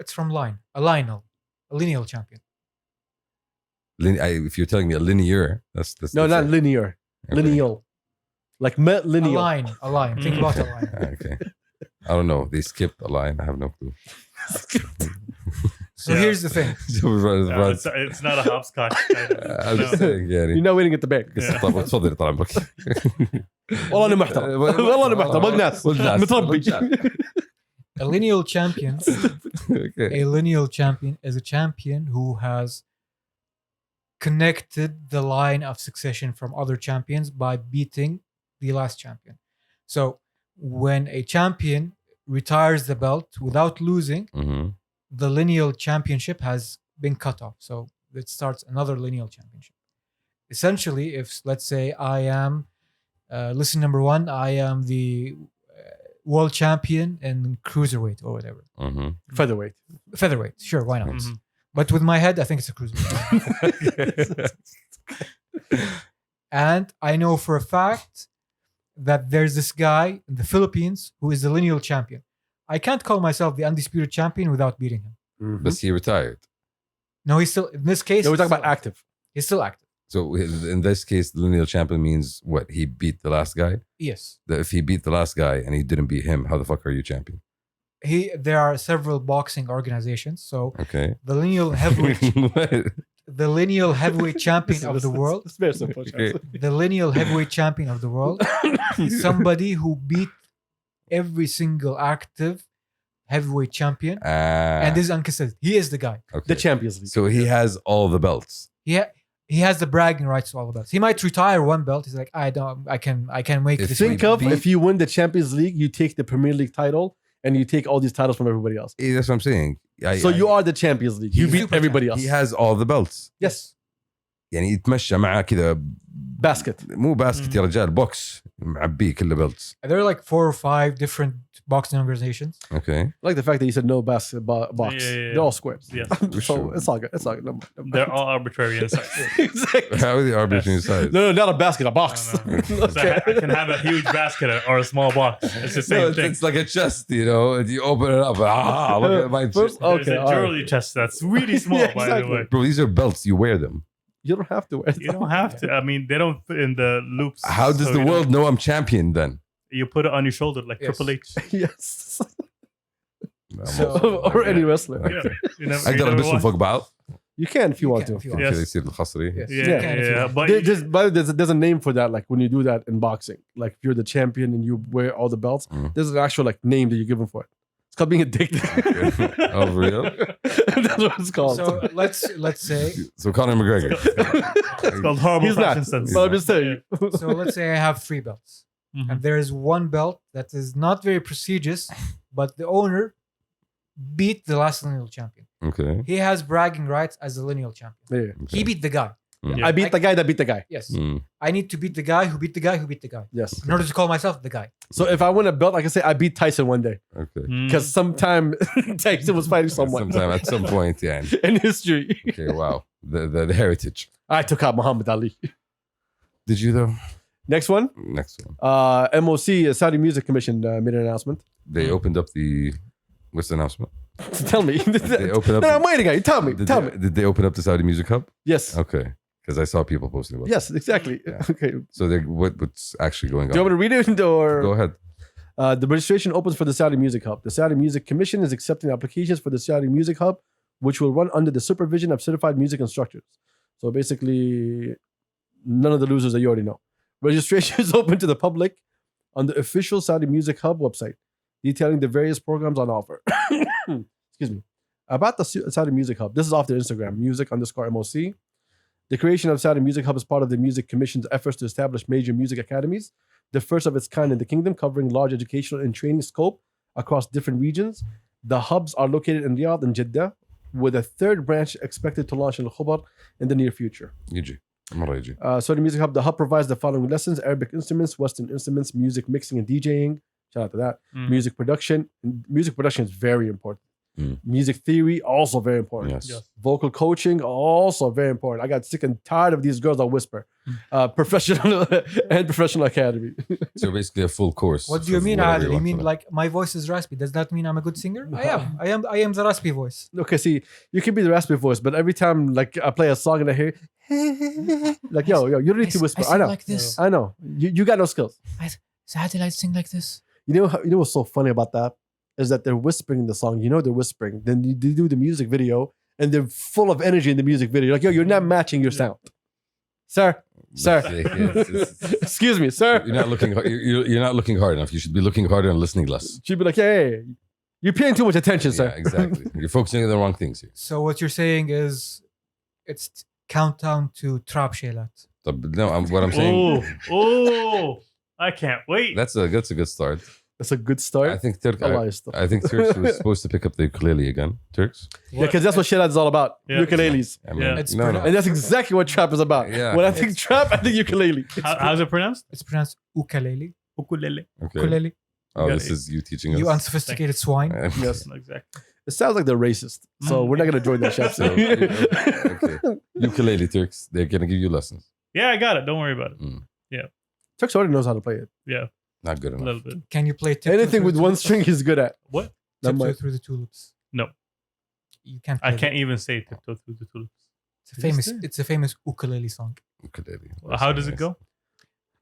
It's from line. A lineal champion. If you're telling me a linear, that's No, that's not it. linear. Okay. Lineal. Like lineal. A line. Think about a line. Okay. I don't know. They skipped a line. I have no clue. So here's the thing. No, it's not a hopscotch. Kind of. I'm just No. saying يعني You're not waiting at the bank. Yeah. طب تفضل طال عمرك. والله انا محترم. والله انا محترم. والناس. والناس. متربي. A lineal champion. Okay. A lineal champion is a champion who has connected the line of succession from other champions by beating the last champion. So when a champion retires the belt without losing, Mhm. the lineal championship has been cut off. So it starts another lineal championship. Essentially, if let's say I am, listen number 1, I am the world champion in cruiserweight or whatever. Mhm. Featherweight. Featherweight, sure, why not? Yes. Mhm. But with my head, I think it's a cruiserweight. And I know for a fact that there's this guy in the Philippines who is the lineal champion. I can't call myself the undisputed champion without beating him. But he retired. No, he's still, in this case, Yeah, we're talking he's about still- active. He's still active. So in this case, the lineal champion means what? He beat the last guy. Yes. That if he beat the last guy and he didn't beat him, how the fuck are you champion? There are several boxing organizations. So Okay. the lineal heavyweight, the lineal heavyweight champion of the world, It's very simple. Okay. the lineal heavyweight champion of the world, is somebody who beat every single active heavyweight champion, and this is uncontested. He is the guy. okay. The Champions League. So he has all the belts. He has the bragging rights to all the belts. He might retire one belt. He's like, I can make If this. he Think weight. of if you win the Champions League, you take the Premier League title and you take all these titles from everybody else. That's what I'm saying. So you are the Champions League. You He's beat super everybody else. He has all the belts. Yes. يعني يتمشى معاه كذا Basket. مو باسكت يا رجال بوكس معبيه كله belts. There are like 4 or 5 different boxing organizations. Okay. I like the fact that you said no basketball box. Yeah. They're all squares. Yes. So it's all good. It's all good. Never mind. They're all arbitrary inside. Exactly. How are the arbitrary size? No, not a basket, a box. No. So I can have a huge basket or a small box. It's the same No, thing. it's like a chest, you know, and you open it up. Look at my First- chest. There's okay, a all right. jewelry chest that's really small, Yeah, by the exactly. way. Bro, these are belts. You wear them. You don't have to wear You don't have to. I mean, they don't fit in the loops. How does so the you world don't- know I'm champion then? You put it on your shoulder like Yes. Triple H. Yes. So- or any wrestler. Yeah. You never, you اقدر never البسهم watched- فوق بعض You can if you want to. If you want. Yes. كذا يصير الخصري. Yes. Yeah, You can if you yeah, want. but There's a name for that. Like when you do that in boxing, like if you're the champion and you wear all the belts, Mm. there's an actual like name that you give them for it. It's called being addicted. Oh, for real? That's what it's called. So let's say So Conor McGregor. it's called horrible He's not. fashion sense. But I'm just saying. so let's say I have 3 belts. Mhm. And there is one belt that is not very prestigious, but the owner beat the last lineal champion. Okay. He has bragging rights as the lineal champion. Yeah. He beat the guy. Yeah. I beat the guy that beat the guy. Yes. Mm. I need to beat the guy who beat the guy who beat the guy. Yes. In order to call myself the guy. So if I win a belt, I can say I beat Tyson one day Okay. Mm. because sometime Tyson was fighting someone Sometime at some point, yeah. in history. Okay, wow. The heritage. I took out Muhammad Ali. Did you though? Next one, Next one. MOC, Saudi Music Commission made an announcement. They opened up the. What's the announcement? Tell me. They opened up. No, I'm waiting. Tell me. Tell me. Did they open up the Saudi Music Hub? Yes. Okay, because I saw people posting about. Yes, exactly. Yeah. Okay. So what's actually going Do you on? want me to read it or? Go ahead. The registration opens for the Saudi Music Hub. The Saudi Music Commission is accepting applications for the Saudi Music Hub, which will run under the supervision of certified music instructors. So basically, none of the losers that you already know. Registration is open to the public on the official Saudi Music Hub website, detailing the various programs on offer. Excuse me. About the Saudi Music Hub, this is off their Instagram, music_MOC. The creation of Saudi Music Hub is part of the Music Commission's efforts to establish major music academies, the first of its kind in the kingdom, covering large educational and training scope across different regions. The hubs are located in Riyadh and Jeddah, with a third branch expected to launch in Al-Khubar in the near future. يجي مرة يجي. Saudi Music Hub, the hub provides the following lessons: Arabic instruments, Western instruments, music mixing and DJing. Shout out to that. Mm. Music production. Music production is very important. Mm. Music theory, also very important. Yes. Yes. Vocal coaching, also very important. I got sick and tired of these girls that whisper. Professional and professional academy. So basically a full course. What do you of mean, whatever Adil? You want mean to like my voice is raspy? Does that mean I'm a good singer? I am the raspy voice. Okay, see, you can be the raspy voice, but every time like I play a song and I hear, like yo, you don't need to whisper. I know, like this. I know. You got no skills. Adil, I sing like this. You know what's so funny about that is that they're whispering in the song. You know they're whispering. Then they do the music video and they're full of energy in the music video. Like yo, you're not matching your sound, sir. Sir, excuse me, sir. You're not looking. You're not looking hard enough. You should be looking harder and listening less. She'd be like, hey, you're paying too much attention, sir. Yeah, exactly. You're focusing on the wrong things here. So what you're saying is it's countdown to Trap Shelat. No, what I'm saying. Oh, I can't wait. That's a good start. That's a good start. I think Allah is still. I think Turks was supposed to pick up the ukulele again. Turks. Yeah, because that's what Shilad is all about. Yeah. Ukuleles. I mean, Yeah. It's no, no. pronounced- And that's exactly what trap is about. Yeah. When I think trap, I think ukulele. How's it pronounced? It's pronounced ukulele. Ukulele. Okay. Ukulele. Oh, this is you teaching us. You unsophisticated swine. Yes. Exactly. It sounds like they're racist. So we're not going to join that chef. So, okay. Ukulele Turks. They're gonna give you lessons. Yeah, I got it. Don't worry about it. Turks already knows how to play it. Yeah, Not good a enough. little bit. Can you play Tiptoe Anything Through with the one Tulips? string he's good at. What? That Tiptoe might- Through the Tulips. No, You can't. I play can't that. even say tiptoe through the tulips. It's a famous ukulele song. Ukulele. How does it go?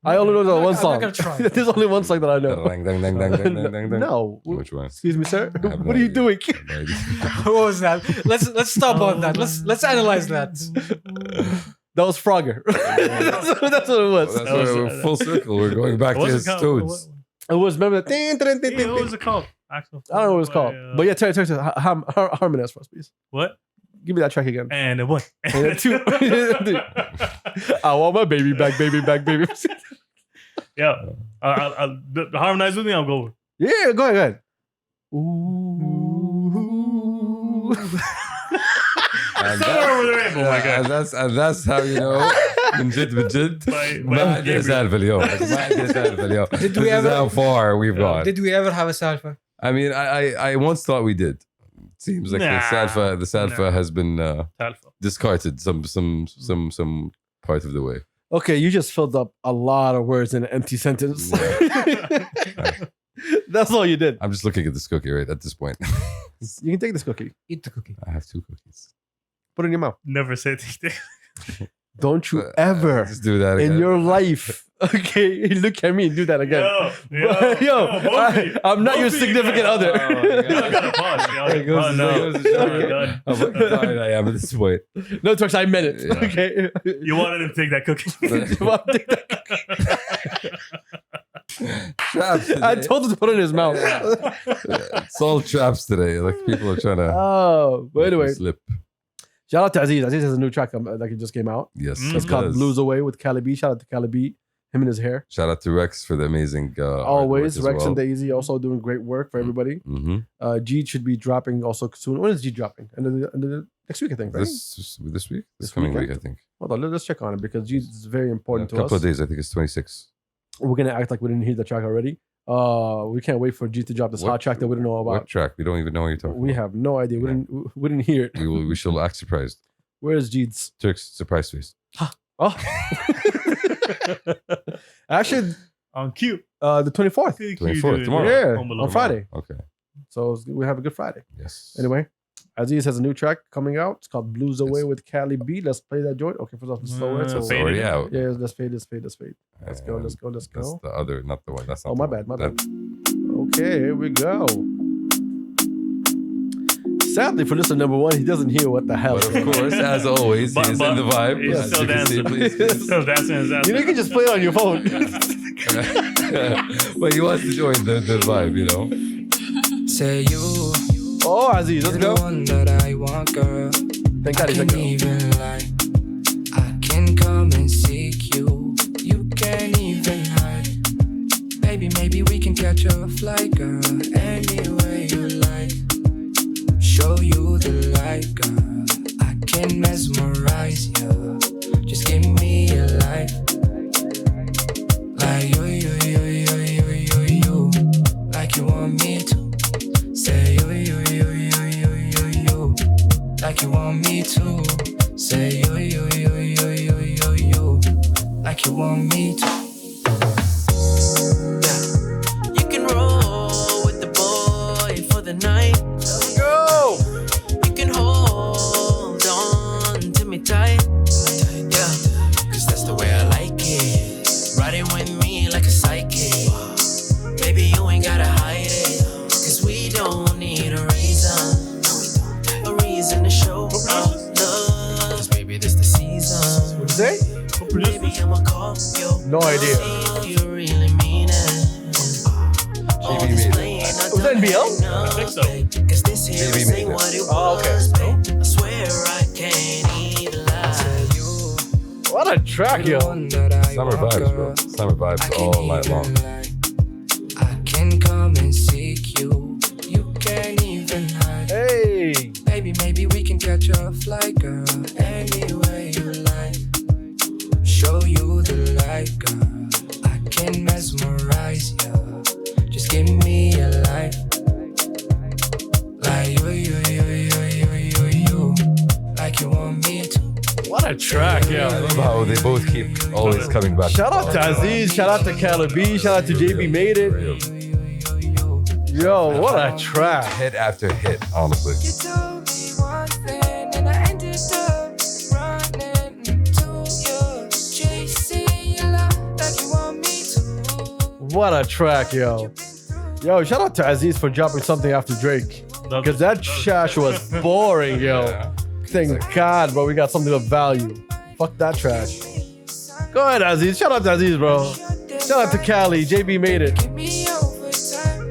I only know that I'm one not song. gonna try. There's only one song that I know. Dang, dang, dang, dang, dang, dang, dang, dang. No. Which one? Excuse me, sir. I have no What are you idea. doing? No idea. What was that? Let's stop on that. Let's analyze that. That was Frogger. That's what it was. Well, that's That was- why we're full circle. We're going back to What's his it called? toads. It was, remember, Yeah, what was it called? Actual. I don't know what it's called. But yeah, tell harmonize for us, please. What? Give me that track again. And a what? And a two. I want my baby back, baby back, baby. Yeah. I'll harmonize with me. I'll go over. Yeah, go ahead. Ooh. And Somewhere over the rainbow, my God. and that's how you know من جد من جد ما عندنا سالفة اليوم. ما عندنا سالفة اليوم. Did This we is ever- how far we've gone. Did we ever have a salfa? I mean, I once thought we did. Seems like Nah. the salfa has been Salfa. discarded some part of the way. Okay, you just filled up a lot of words in an empty sentence. That's all you did. I'm just looking at this cookie right at this point. You can take this cookie. Eat the cookie. I have 2 cookies. Put it in your mouth. Never say anything. Don't you ever Just do that again. in your life, okay, look at me and do that again. Yo, I'm not your significant other. I gotta pause. There goes Oh, no. the shower. We're done. How fucking tired I am at this point. No, Turks, I meant it. Yeah. Okay. You wanted him to take that cookie. Traps today. I told him to put it in his mouth. It's all traps today. Like people are trying to Oh, but anyway, slip. shout out to Aziz. Aziz has a new track that just came out. Yes, Mm. It's it called does. Blues Away with Cali B. Shout out to Cali B. Him and his hair. Shout out to Rex for the amazing. Always. Rex and Daisy also doing great work for everybody. Mm-hmm. G should be dropping also soon. When is G dropping? And next week, I think, right? This week, this This coming weekend? week, I think. Hold on, let's check on it because G is very A important to couple us. of days, I think it's 26. We're gonna act like we didn't hear the track already. We can't wait for G to drop this What- hot track that we don't know What about. track? We don't even know what you're talking We about. have no idea. We didn't hear it. We shall act surprised. Where's G's? Turks, surprise face. Oh, actually, On cue. the 24th. 24th, tomorrow. Yeah, Home on Alone. Friday. Okay. So we have a good Friday. Yes. Anyway, Aziz has a new track coming out. It's called Blues Away with Cali B. Let's play that joint. Okay, first off, let's slow it. It's So, It's already out. yeah, let's fade. Let's go. And Let's go. That's the other, not the one. That's not Oh, the my one. bad. My bad. Okay, here we go. Sadly, for listener number 1, he doesn't hear what the hell. But of course, as always, But- he is but in the vibe. he's As still you can see, dancing. please. Still dancing his ass. You know, you can just play it on your phone. But he wants to join the vibe, you know. Say you, Oh, Aziz, let's you're the go. one that I want, girl. Thank God he's I like, can't even lie. I can come and seek you. You can't even hide. Baby, maybe we can catch a flight, girl. Anywhere you like. Show you the light, girl. I can mesmerize you. Just give me a life. Like you. Like you want me to. Say you. Like you want me to. Say you. Like you want me to. Yeah. You can roll with the boy for the night. go. You can hold on to me tight. Yeah, cause that's the way I like it. Riding with me like a psychic. Baby, you ain't gotta hide it. Cause we don't need a reason. A reason to show our love. Cause baby, this the season. What'd you say? Baby, I'ma call you. No idea. If you really mean it. All this made it. playing, I Was that NBL? I think so. Cause this here JB is made ain't it. what it Oh, okay. was, babe. I swear I can't even lie. What a track, yo. Summer vibes, bro. Summer vibes all night long. I can come and seek you. You can't even hide. Hey. Baby, maybe we can catch a flight, girl. Anywhere you like. Show you the light, girl. I can mesmerize you. Just give me a life. Like you. Like you want me to. What a track, I yo. love how they both keep always coming back. Shout out to Aziz. Shout out to Cali B. Shout out to JB Made It. Yo, what a track. Hit after hit, honestly. You told me one thing and I ended up running into you. Chasing your love like you want me to. What a track, yo. Yo, shout out to Aziz for dropping something after Drake. Because that trash was boring, yo. Yeah. Thank God, bro. We got something of value. Fuck that trash. Go ahead, Aziz. Shout out to Aziz, bro. Shout out to Cali. JB Made It. Give me overtime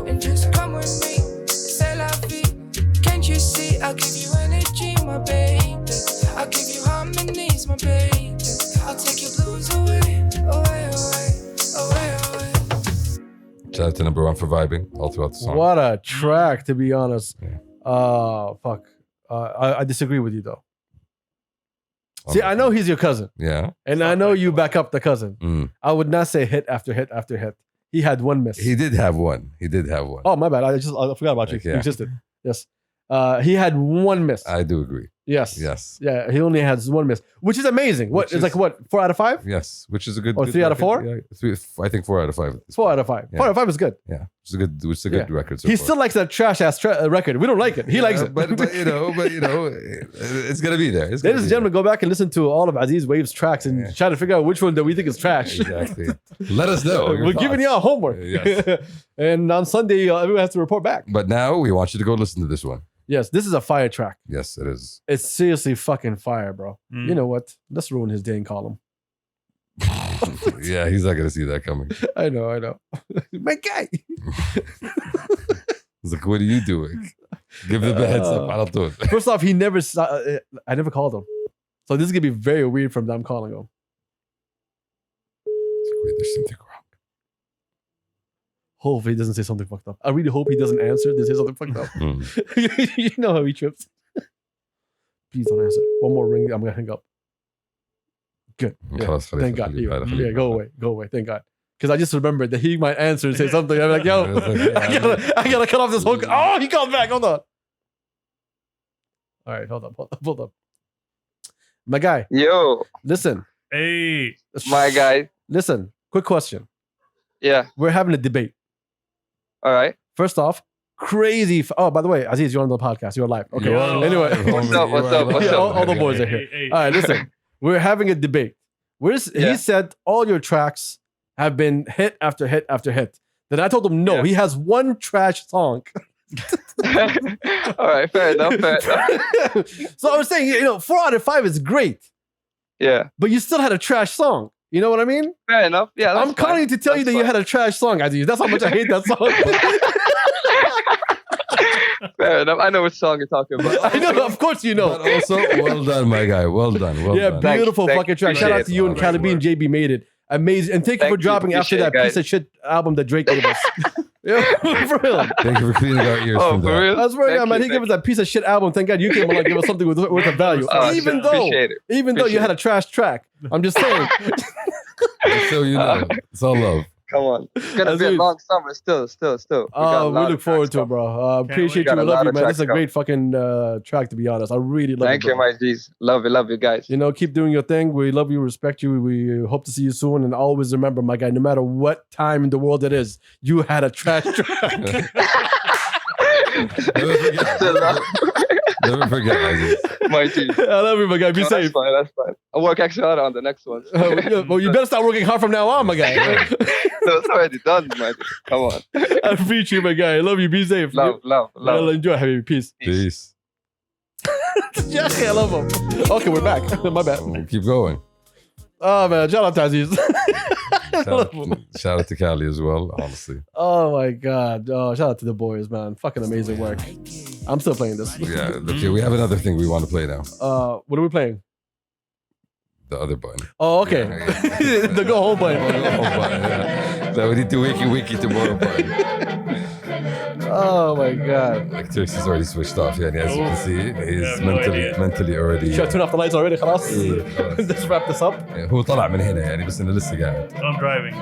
and just come with me. C'est la vie. Can't you see? I'll give you energy, my baby. I'll give you harmonies, my baby. I'll take your blues away. Shout Shout out to number one for vibing all throughout the song. What a track, to be honest. Yeah. Fuck. I disagree with you though. See, I know he's your cousin, Yeah. and I know you back up the cousin. Mm. I would not say hit after hit after hit. He had one miss. He did have one. Oh, my bad. I forgot about you. Okay, yeah. You existed. Yes. He had one miss. I do agree. Yes. Yes. Yeah, he only has one miss, which is amazing. What Which is is- like what 4 out of 5? Yes. Which is a good. Or good 3 out of record. 4? Yeah. I think 4 out of 5. 4 out of 5. Yeah. 4 out of 5 is good. Yeah. It's a good record. So He far. still likes that trash ass record. We don't like it. He likes it. But you know, it's gonna be there. It's gonna Ladies and be gentlemen, go back and listen to all of Aziz Wave's tracks and Yeah. try to figure out which one that we think is trash. there. Exactly. Let us know. your We're giving thoughts. y'all homework. Yes. And on Sunday, everyone has to report back. But now we want you to go listen to this one. Yes, this is a fire track. Yes, it is. It's seriously fucking fire, bro. Mm. You know what? Let's ruin his day and call him. Yeah, he's not gonna see that coming. I know. My guy. He's like, what are you doing? Give him a heads up. I don't do it. First off, he never I never called him. So this is gonna be very weird from them calling him. Wait, there's something wrong. Hopefully he doesn't say something fucked up. I really hope he doesn't answer. They say something fucked up. Mm. You know how he trips. Please don't answer. One more ring. I'm gonna hang up. Good. Yeah. خلاص, Thank God. خليه بحاله, خليه Yeah, go بحاله. away. Thank God. Because I just remembered that he might answer and say something. I'm like, yo, I gotta cut off this whole. Oh, he called back. Hold on. All right, hold up. My guy, Yo, listen. Hey, my guy. Listen. Quick question. Yeah. We're having a debate. All right. First off, crazy. Oh, by the way, Aziz, you're on the podcast. You're live. Okay. Yo. Anyway, What's up, what's up, what's Yeah, up? all the boys are here. All right, listen. We're having a debate. Yeah. He said all your tracks have been hit after hit after hit. Then I told him no. Yeah. He has one trash song. All right, fair enough. So I was saying, 4 out of 5 is great, Yeah, but you still had a trash song. You know what I mean? fair enough. Yeah, that's I'm calling you to tell you that you had a trash song, Aziz. That's how much I hate that song. fair enough. I know which song you're talking about. I know, of course you know. But also, well done, my guy. Well done. Well Yeah, done. beautiful Thank- fucking track. Shout out to you and appreciate it. Calibi and JB made it. Amazing. And thank you for Thank you. dropping after that Appreciate it, piece of shit album that Drake gave us. Yeah, for real. Thank you for cleaning our ears Oh, from for that. real? I swear, Thank man, you, he gave us that piece of shit album. Thank God you came along and gave us something worth of value. Oh, even shit. though Appreciate it. you had a trash track. I'm just saying. Just so you know, it's all love. Come on. It's gonna be a Aziz. long summer. Still. We got a Oh, we lot look of forward tracks to it, coming. bro. Appreciate wait. you. Got I a love lot you, of man. This is a tracks great fucking track, to be honest. I really love Thank it. you, bro. my G's. Love you guys. Keep doing your thing. We love you, respect you. We hope to see you soon. And always remember, my guy, no matter what time in the world it is, you had a trash track. Never forget. Still love Never forget, Aziz. my G. I love you, my guy. Be No, safe. That's fine. I'll work extra hard on the next one. Well, you better start working hard from now on, my guy. So it's already done, my G. Come on. I appreciate you, my guy. I love you. Be safe. Love. I'll enjoy having you. Peace. Peace. Yeah, I love him. Okay, we're back. My bad. We'll keep going. Oh, man. Shout out to Aziz. Shout out to Cali as well, honestly. Oh, my God. Oh, shout out to the boys, man. Fucking amazing work. I'm still playing this. Yeah, okay, we have another thing we want to play now. What are we playing? The other button. Oh, okay. Yeah. The go home button. Oh, button, yeah. So we need to wiki tomorrow button. Oh, my God. Like Turks is already switched off, yeah, and as you can see, he's have no idea. mentally already. Should I turn off the lights already? خلاص? إيه، خلاص. Let's wrap this up. هو طلع من هنا يعني بس انه لسه قاعد. I'm driving.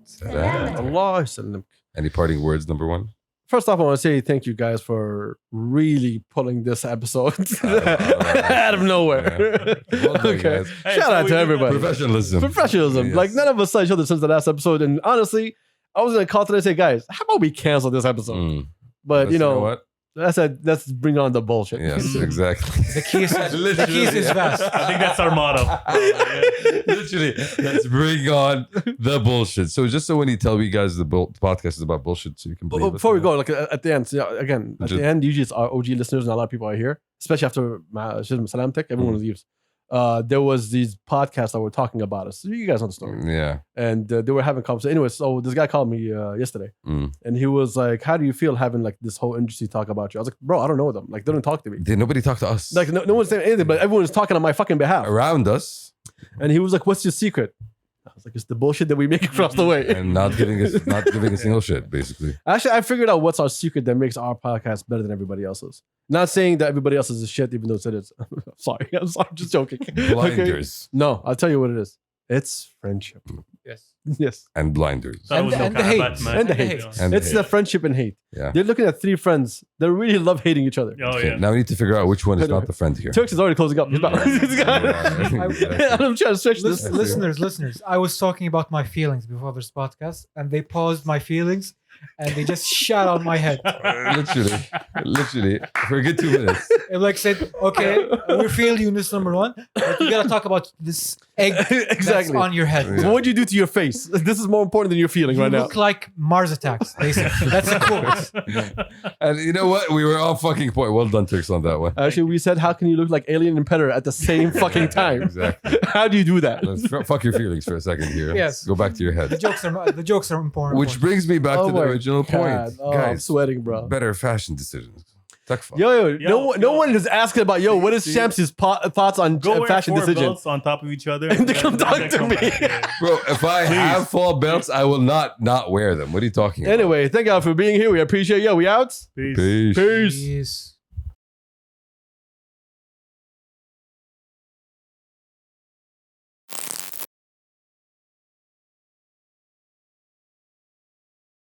سلام. Allah يسلمك. Any parting words, number one? First off, I want to say thank you guys for really pulling this episode out of nowhere. Well done, Okay. guys. Hey, Shout so out we to did everybody. Professionalism. Professionalism. Yes. Like none of us saw each other since the last episode. And honestly, I was gonna call today and say, guys, how about we cancel this episode? Mm. But you know, what? let's bring on the bullshit. Yes, exactly. The keys is vast. I think that's our motto. Literally, let's bring on the bullshit. So just so when you tell you guys the podcast is about bullshit, so you can believe it. Before we go, like at the end, so, again, at Just- the end, usually it's our OG listeners and a lot of people are here, especially after Salam Tech, everyone leaves. There was these podcasts that were talking about us. So you guys know the story. Yeah. And they were having conversation. Anyway, so this guy called me yesterday, Mm. and he was like, "How do you feel having like this whole industry talk about you?" I was like, "Bro, I don't know them. Like, they don't talk to me. Did nobody talk to us? Like, no one's saying anything, but everyone's talking on my fucking behalf." Around us. And he was like, "What's your secret?" It's like it's the bullshit that we make across the way. And not giving a single shit, basically. Actually, I figured out what's our secret that makes our podcast better than everybody else's. Not saying that everybody else's is shit, even though it is. Sorry, I'm just joking. Blinders. No, I'll tell you what it is. It's friendship. Yes. Yes. And blinders. That was And no the kind of hate. Batman. And the hate. And It's hate. the friendship and hate. Yeah. They're looking at three friends that really love hating each other. Oh Okay, yeah. now we need to figure out which one is not the friend here. Turks is already closing up. He's about. I'm trying to stretch this. Listeners, I was talking about my feelings before this podcast, and they paused my feelings, and they just shot on my head. Literally, for a good 2 minutes. It like said, "Okay, we feel you in this number one, but you gotta talk about this egg that's Exactly. on your head." Yeah. What would you do to your face? This is more important than you're feeling You right now. look like Mars attacks. They said. That's a quote. And you know what? We were on fucking point. Well done, Turks, on that one. Actually, we said, how can you look like Alien and Predator at the same fucking time? Exactly. How do you do that? Let's fuck your feelings for a second here. Yes. Go back to your The head. jokes are important. Which brings me back to the my original God. point. Oh, I'm Guys, sweating, bro. better fashion decisions. Takfa. Yo, no yo. one is asking about, what is See? Shamsi's thoughts on Go wear fashion 4 decisions? belts on top of each other. And they come talk to come me. back. Yeah. Bro, if I have fall belts, I will not wear them. What are you talking about? Anyway, thank y'all for being here. We appreciate you. We out. Peace. Peace. Peace. Peace.